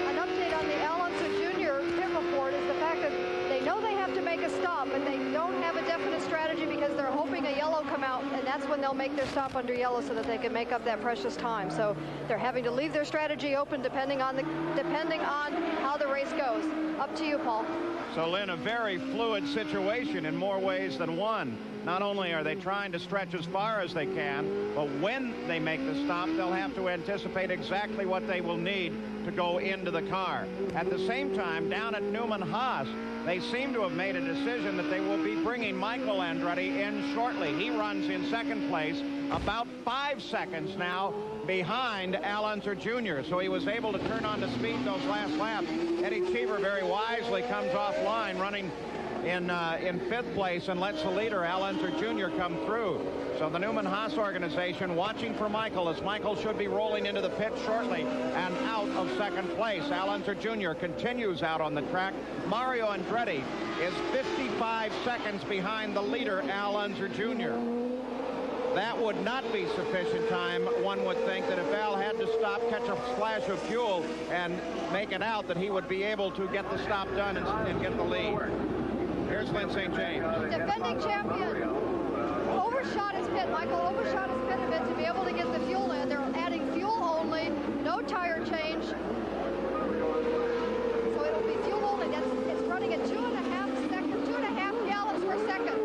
An update on the Al Unser Jr. pit report is the fact that they know they have to make a stop, but they don't have a definite strategy because they're hoping a yellow come out, and that's when they'll make their stop under yellow so that they can make up that precious time. So they're having to leave their strategy open depending on how the race goes. Up to you, Paul. So, Lynn, a very fluid situation in more ways than one. Not only are they trying to stretch as far as they can, but when they make the stop, they'll have to anticipate exactly what they will need to go into the car. At the same time, down at Newman Haas, they seem to have made a decision that they will be bringing Michael Andretti in shortly. He runs in second place, about 5 seconds now behind Al Unser Jr. So he was able to turn on the speed those last laps. Eddie Cheever very wisely comes offline, running in 5th place, and lets the leader, Al Unser Jr., come through. So the Newman Haas organization watching for Michael, as Michael should be rolling into the pit shortly and out of second place. Al Unser Jr. continues out on the track. Mario Andretti is 55 seconds behind the leader, Al Unser Jr. That would not be sufficient time. One would think that if Al had to stop, catch a splash of fuel, and make it out, that he would be able to get the stop done and get the lead. Here's Lynn St. James. Defending champion overshot his pit. Michael overshot his pit a bit to be able to get the fuel in. They're adding fuel only, no tire change. So it'll be fuel only. It's running at 2.5 gallons per second.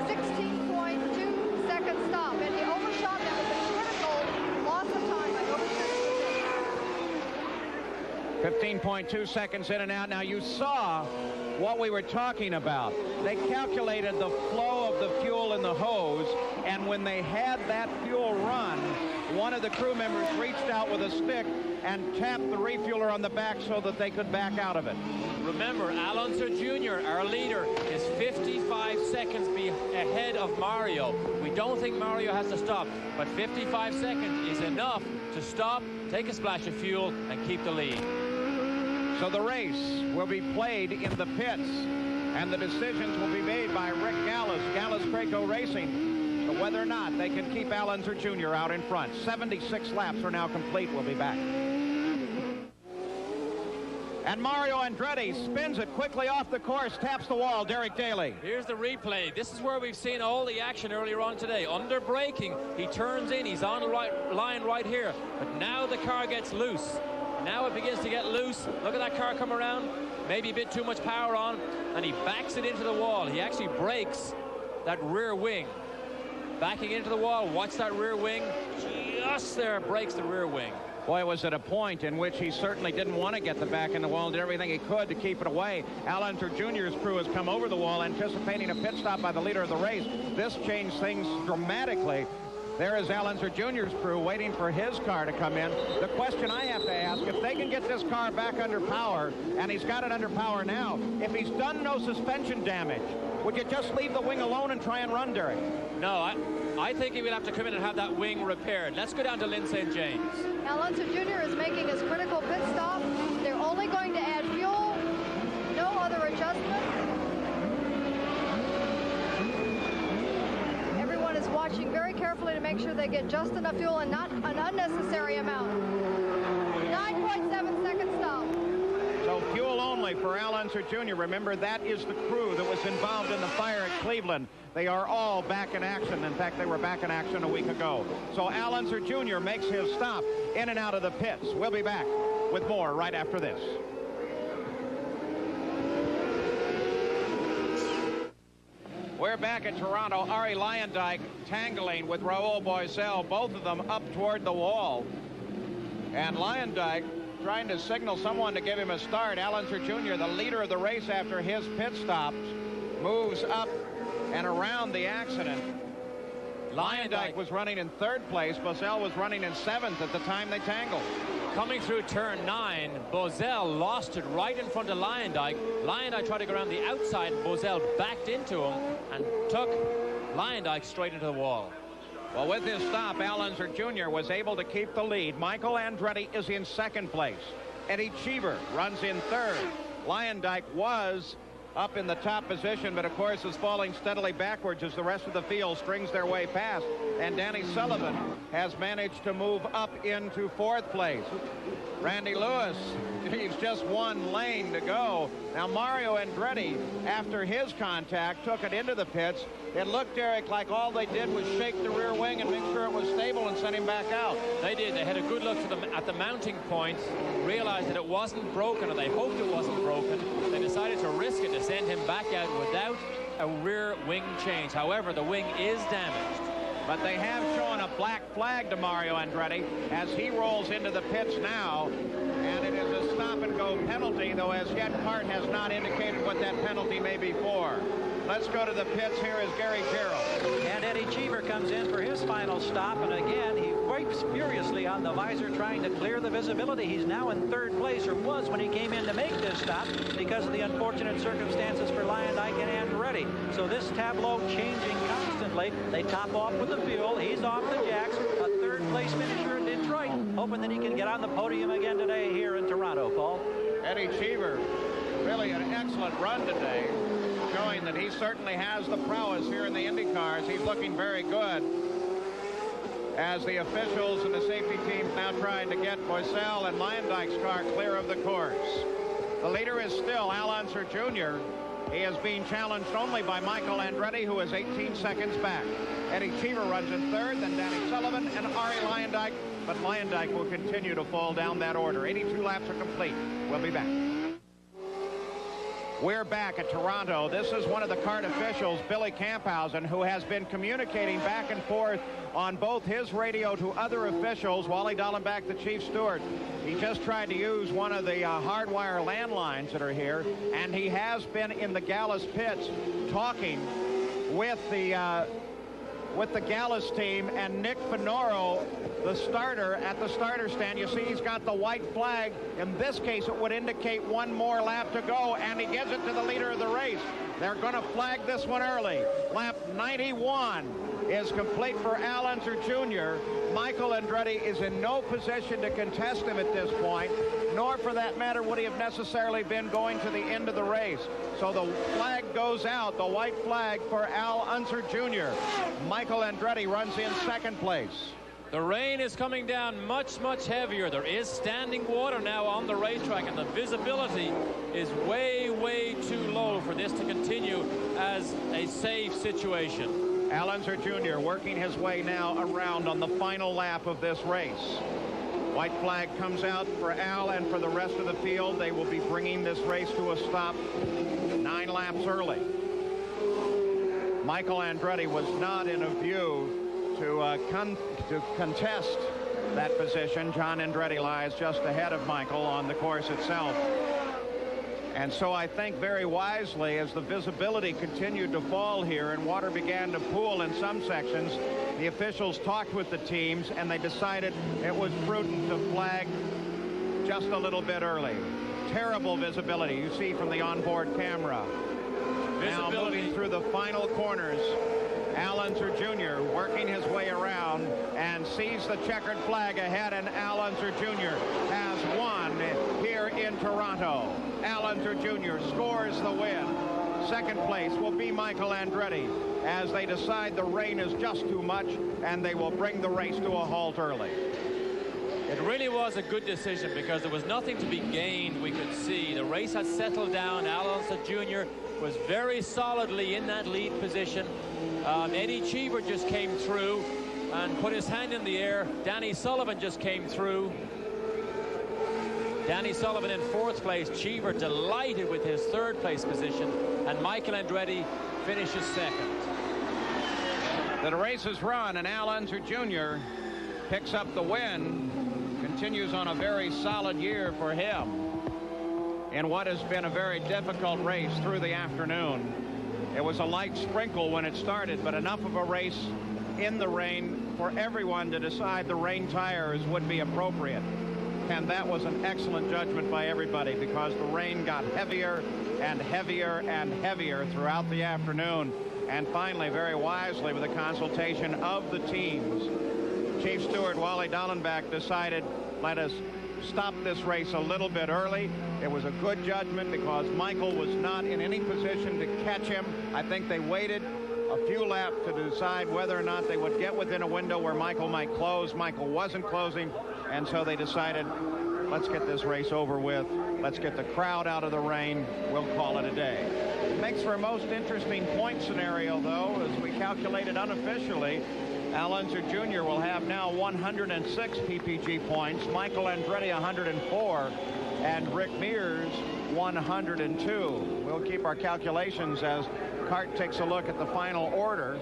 16.2 second stop. And he overshot that with a critical loss of time by overshooting. 15.2 seconds in and out. Now, you saw what we were talking about. They calculated the flow of the fuel in the hose, and when they had that fuel run, one of the crew members reached out with a stick and tapped the refueler on the back so that they could back out of it. Remember, Al Unser Jr., our leader, is 55 seconds ahead of Mario. We don't think Mario has to stop, but 55 seconds is enough to stop, take a splash of fuel, and keep the lead. So the race will be played in the pits, and the decisions will be made by Rick Gallus, Gallus-Craco Racing, but whether or not they can keep Al Unser Jr. out in front. 76 laps are now complete. We'll be back. And Mario Andretti spins it quickly off the course, taps the wall. Derek Daly. Here's the replay. This is where we've seen all the action earlier on today. Under braking, he turns in. He's on the right line right here. But now the car gets loose. Now it begins to get loose. Look at that car come around. Maybe a bit too much power on, and he backs it into the wall. He actually breaks that rear wing. Backing into the wall. Watch that rear wing. Just there, breaks the rear wing. Boy, it was at a point in which he certainly didn't want to get the back in the wall and did everything he could to keep it away. Al Unser Jr.'s crew has come over the wall, anticipating a pit stop by the leader of the race. This changed things dramatically. There is Al Unser Jr.'s crew waiting for his car to come in. The question I have to ask, if they can get this car back under power, and he's got it under power now, if he's done no suspension damage, would you just leave the wing alone and try and run, Derek? No, I think he will have to come in and have that wing repaired. Let's go down to Lynn St. James. Al Unser Jr. is making his critical pit stop. They're only going to add fuel, no other adjustments. Everyone is watching very carefully to make sure they get just enough fuel and not an unnecessary amount. 9.7 second stop. So fuel only for Al Unser Jr. Remember, that is the crew that was involved in the fire at Cleveland. They are all back in action. In fact, they were back in action a week ago. So Al Unser Jr. makes his stop in and out of the pits. We'll be back with more right after this. We're back at Toronto. Arie Luyendyk tangling with Raoul Boesel, both of them up toward the wall. And Luyendyk trying to signal someone to give him a start. Al Unser Jr., the leader of the race after his pit stops, moves up and around the accident. Luyendyk was running in 3rd place. Boesel was running in 7th at the time they tangled. Coming through turn 9, Boesel lost it right in front of Luyendyk. Luyendyk tried to go around the outside. Boesel backed into him and took Luyendyk straight into the wall. Well, with his stop, Al Unser Jr. was able to keep the lead. Michael Andretti is in 2nd place. Eddie Cheever runs in 3rd. Luyendyk was up in the top position, but of course is falling steadily backwards as the rest of the field strings their way past. And Danny Sullivan has managed to move up into 4th place. Randy Lewis, he's just one lane to go. Now Mario Andretti, after his contact, took it into the pits. It looked, Eric, like all they did was shake the rear wing and make sure it was stable and send him back out. They did. They had a good look at the mounting points, realized that it wasn't broken, or they hoped it wasn't broken. They decided to risk it to send him back out without a rear wing change. However, the wing is damaged. But they have shown a black flag to Mario Andretti as he rolls into the pits now. And it is a stop-and-go penalty, though as yet CART has not indicated what that penalty may be for. Let's go to the pits. Here is Gary Gerald. And Eddie Cheever comes in for his final stop. And again, he wipes furiously on the visor, trying to clear the visibility. He's now in 3rd place, or was when he came in to make this stop, because of the unfortunate circumstances for Luyendyk and Andretti. So this tableau changing constantly. They top off with the fuel. He's off the jacks. A 3rd place finisher in Detroit, hoping that he can get on the podium again today here in Toronto, Paul. Eddie Cheever, really an excellent run today, showing that he certainly has the prowess here in the IndyCars. He's looking very good as the officials and the safety teams now trying to get Boesel and Luyendyk's car clear of the course. The leader is still Al Unser Jr. He is being challenged only by Michael Andretti, who is 18 seconds back. Eddie Cheever runs in 3rd, then Danny Sullivan and Arie Luyendyk, but Luyendyk will continue to fall down that order. 82 laps are complete. We'll be back. We're back at Toronto. This is one of the CART officials, Billy Camphausen, who has been communicating back and forth on both his radio to other officials. Wally Dallenbach, the chief steward, he just tried to use one of the hardwire landlines that are here, and he has been in the Gallus pits talking with the Gallus team, and Nick Finoro, the starter, at the starter stand. You see he's got the white flag. In this case, it would indicate one more lap to go, and he gives it to the leader of the race. They're going to flag this one early. Lap 91 is complete for Al Unser Jr. Michael Andretti is in no position to contest him at this point, nor for that matter would he have necessarily been going to the end of the race. So the flag goes out, the white flag for Al Unser Jr. Michael Andretti runs in 2nd place. The rain is coming down much, much heavier. There is standing water now on the racetrack, and the visibility is way, way too low for this to continue as a safe situation. Al Unser Jr. working his way now around on the final lap of this race. White flag comes out for Al and for the rest of the field. They will be bringing this race to a stop 9 laps early. Michael Andretti was not in a view to contest that position. John Andretti lies just ahead of Michael on the course itself. And so I think very wisely, as the visibility continued to fall here and water began to pool in some sections, the officials talked with the teams and they decided it was prudent to flag just a little bit early. Terrible visibility you see from the onboard camera. Now moving through the final corners, Al Unser Jr. working his way around and sees the checkered flag ahead, and Al Unser Jr. has won here in Toronto. Al Unser Jr. scores the win. 2nd place will be Michael Andretti as they decide the rain is just too much and they will bring the race to a halt early. It really was a good decision because there was nothing to be gained, we could see. The race had settled down. Alonso Jr. was very solidly in that lead position. Eddie Cheever just came through and put his hand in the air. Danny Sullivan just came through. Danny Sullivan in 4th place. Cheever delighted with his 3rd place position. And Michael Andretti finishes 2nd. The race is run, and Al Unser Jr. picks up the win. Continues on a very solid year for him in what has been a very difficult race through the afternoon. It was a light sprinkle when it started, but enough of a race in the rain for everyone to decide the rain tires would be appropriate. And that was an excellent judgment by everybody, because the rain got heavier and heavier and heavier throughout the afternoon. And finally, very wisely, with the consultation of the teams, Chief Steward Wally Dallenbach decided, let us stop this race a little bit early. It was a good judgment because Michael was not in any position to catch him. I think they waited a few laps to decide whether or not they would get within a window where Michael might close. Michael wasn't closing, and so they decided, let's get this race over with. Let's get the crowd out of the rain. We'll call it a day. It makes for a most interesting point scenario, though, as we calculated unofficially. Al Unser Jr. will have now 106 PPG points, Michael Andretti 104, and Rick Mears 102. We'll keep our calculations as Cart takes a look at the final order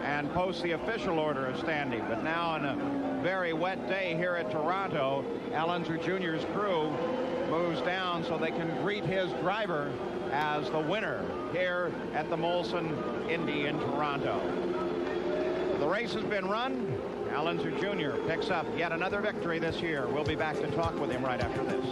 and posts the official order of standing. But now, on a very wet day here at Toronto, Al Unser Jr.'s crew moves down so they can greet his driver as the winner here at the Molson Indy in Toronto. The race has been run. Al Unser Jr. picks up yet another victory this year. We'll be back to talk with him right after this.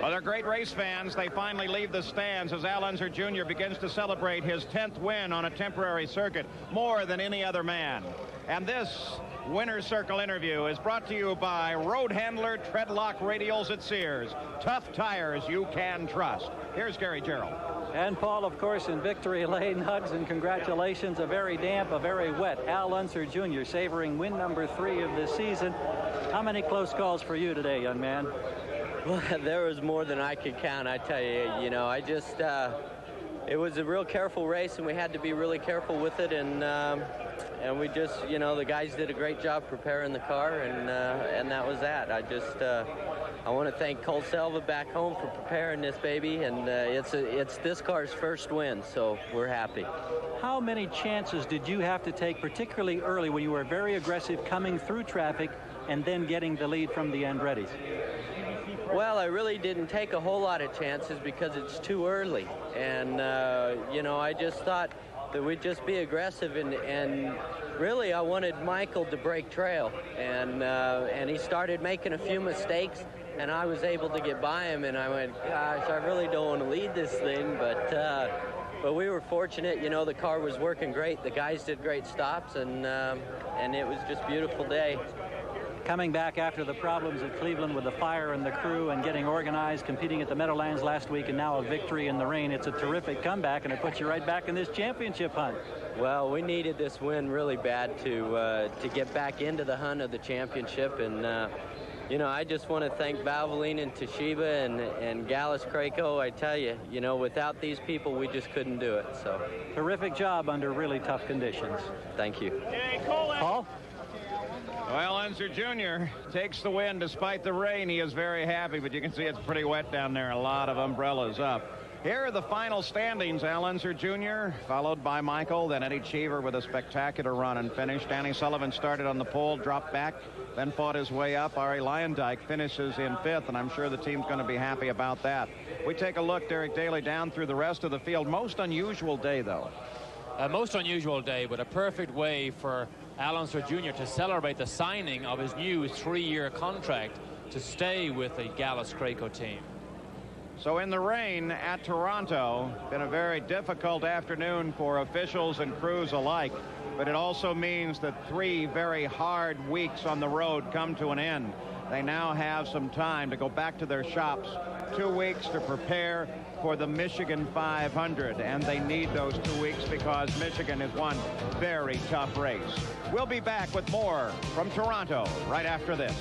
Well, they're great race fans. They finally leave the stands as Al Unser Jr. begins to celebrate his 10th win on a temporary circuit, more than any other man. And this Winner's Circle interview is brought to you by Road Handler Treadlock Radials at Sears. Tough tires you can trust. Here's Gary Gerald. And Paul, of course, in victory lane. Hugs and congratulations. A very damp, a very wet Al Unser Jr. savoring win number 3 of the season. How many close calls for you today, young man? Well, there was more than I could count, I tell you. You know, I just, it was a real careful race, and we had to be really careful with it. And we just, you know, the guys did a great job preparing the car, and that was that. I want to thank Cole Selva back home for preparing this baby, and it's this car's first win, so we're happy. How many chances did you have to take, particularly early, when you were very aggressive coming through traffic and then getting the lead from the Andrettis? Well, I really didn't take a whole lot of chances because it's too early, and you know, I just thought that we'd just be aggressive, and really I wanted Michael to break trail, and he started making a few mistakes, and I was able to get by him, and I went, gosh, I really don't want to lead this thing, but we were fortunate. You know, the car was working great, the guys did great stops, and it was just a beautiful day. Coming back after the problems at Cleveland with the fire and the crew and getting organized, competing at the Meadowlands last week, and now a victory in the rain. It's a terrific comeback, and it puts you right back in this championship hunt. Well, we needed this win really bad to get back into the hunt of the championship, and you know, I just want to thank Valvoline and Toshiba and Gallus Craco. I tell you, you know, without these people, we just couldn't do it. So terrific job under really tough conditions. Thank you. Paul? Well, Unser Jr. takes the win despite the rain. He is very happy, but you can see it's pretty wet down there. A lot of umbrellas up. Here are the final standings. Al Unser Jr. followed by Michael, then Eddie Cheever with a spectacular run and finish. Danny Sullivan started on the pole, dropped back, then fought his way up. Ari Lyondike finishes in 5th, and I'm sure the team's going to be happy about that. We take a look, Derek Daly, down through the rest of the field. Most unusual day, though. A most unusual day, but a perfect way for Al Unser Jr. to celebrate the signing of his new 3-year contract to stay with the Gallus Craco team. So in the rain at Toronto, been a very difficult afternoon for officials and crews alike, but it also means that 3 very hard weeks on the road come to an end. they now have some time to go back to their shops. 2 weeks to prepare for the Michigan 500, and they need those 2 weeks because Michigan is one very tough race. We'll be back with more from Toronto right after this.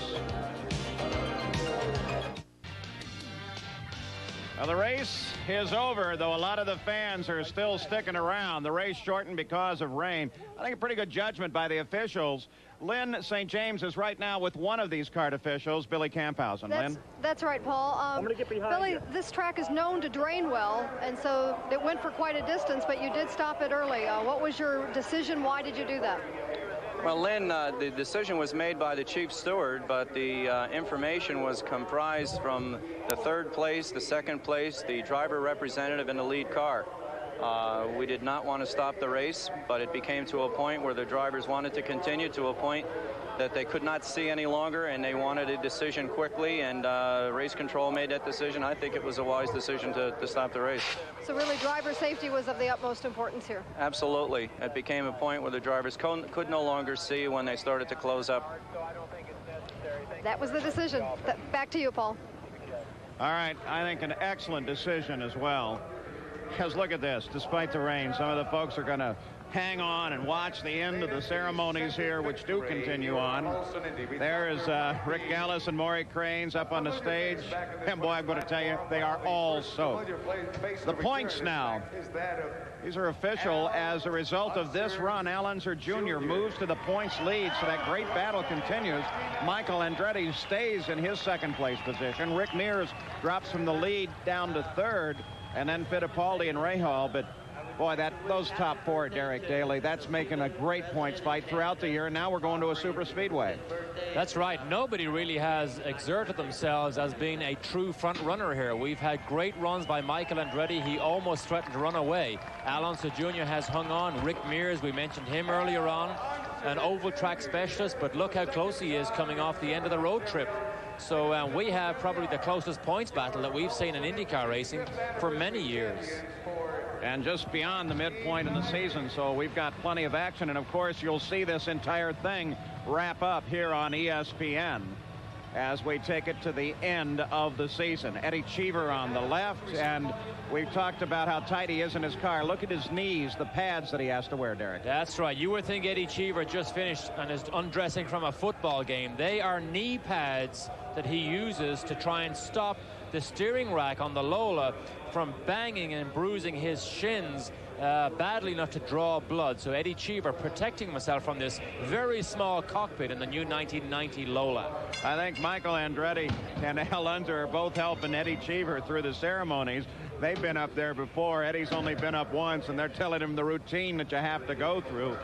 Well, the race is over, though a lot of the fans are still sticking around. The race shortened because of rain. I think a pretty good judgment by the officials. Lynn St. James is right now with one of these kart officials, Billy Camphausen. Lynn? That's right, Paul. I'm going to get behind Billy, you. this track is known to drain well, and so it went for quite a distance, but you did stop it early. What was your decision? Why did you do that? Well, Lynn, the decision was made by the chief steward, but the information was comprised from the third place, the second place, the driver representative, and the lead car. We did not want to stop the race, but it became to a point where the drivers wanted to continue, to a point that they could not see any longer, and they wanted a decision quickly, and race control made that decision. I think it was a wise decision to stop the race. So really, driver safety was of the utmost importance here. Absolutely. It became a point where the drivers could no longer see when they started to close up. That was the decision. Back to you, Paul. All right, I think an excellent decision as well. Because look at this, despite the rain, some of the folks are going to hang on and watch the end of the ceremonies here, which do continue on. There is Rick Gallis and Maury Cranes up on the stage. And boy, I'm going to tell you, they are all soaked. The points now. These are official. As a result of this run, Al Unser Jr. moves to the points lead, so that great battle continues. Michael Andretti stays in his second place position. Rick Mears drops from the lead down to third, and then Fittipaldi and Rahal. But boy, those top four, Derek Daly, that's making a great points fight throughout the year. And now we're going to a super speedway. That's right. Nobody really has exerted themselves as being a true front runner here. We've had great runs by Michael Andretti. He almost threatened to run away. Al Unser Jr. has hung on. Rick Mears, we mentioned him earlier on, an oval track specialist, but look how close he is coming off the end of the road trip. So we have probably the closest points battle that we've seen in IndyCar racing for many years. And just beyond the midpoint in the season, so we've got plenty of action. And of course, you'll see this entire thing wrap up here on ESPN as we take it to the end of the season. Eddie Cheever on the left, and we've talked about how tight he is in his car. Look at his knees, the pads that he has to wear, Derek. That's right. You would think Eddie Cheever just finished and is undressing from a football game. They are knee pads that he uses to try and stop the steering rack on the Lola from banging and bruising his shins badly enough to draw blood. So Eddie Cheever protecting himself from this very small cockpit in the new 1990 Lola. I think Michael Andretti and Al Unser are both helping Eddie Cheever through the ceremonies. They've been up there before. Eddie's only been up once, and they're telling him the routine that you have to go through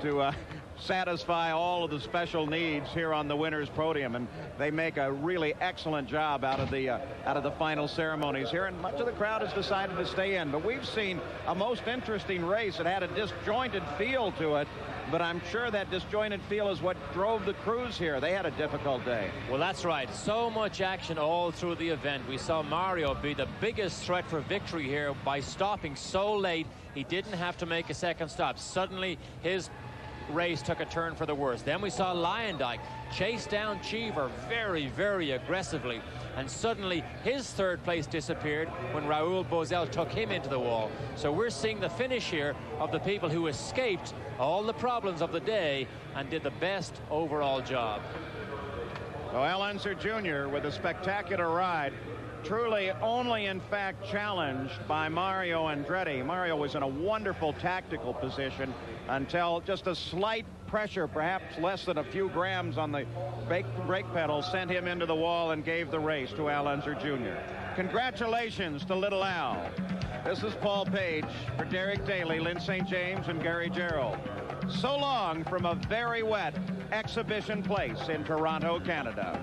to satisfy all of the special needs here on the winner's podium, and they make a really excellent job out of the final ceremonies here, and much of the crowd has decided to stay in. But we've seen a most interesting race. It had a disjointed feel to it, but I'm sure that disjointed feel is what drove the crews here. They had a difficult day. Well, that's right. So much action all through the event. We saw Mario be the biggest threat for victory here by stopping so late. He didn't have to make a second stop. Suddenly, his race took a turn for the worse. Then we saw Lyondike chase down Cheever very, very aggressively, and suddenly his third place disappeared when Raul Boesel took him into the wall. So we're seeing the finish here of the people who escaped all the problems of the day and did the best overall job. So Al Unser Jr. with a spectacular ride, truly only in fact challenged by Mario Andretti. Mario was in a wonderful tactical position until just a slight pressure, perhaps less than a few grams on the brake pedal, sent him into the wall and gave the race to Al Unser Jr. Congratulations to Little Al. This is Paul Page for Derek Daly, Lynn St. James, and Gary Gerald. So long from a very wet exhibition place in Toronto, Canada.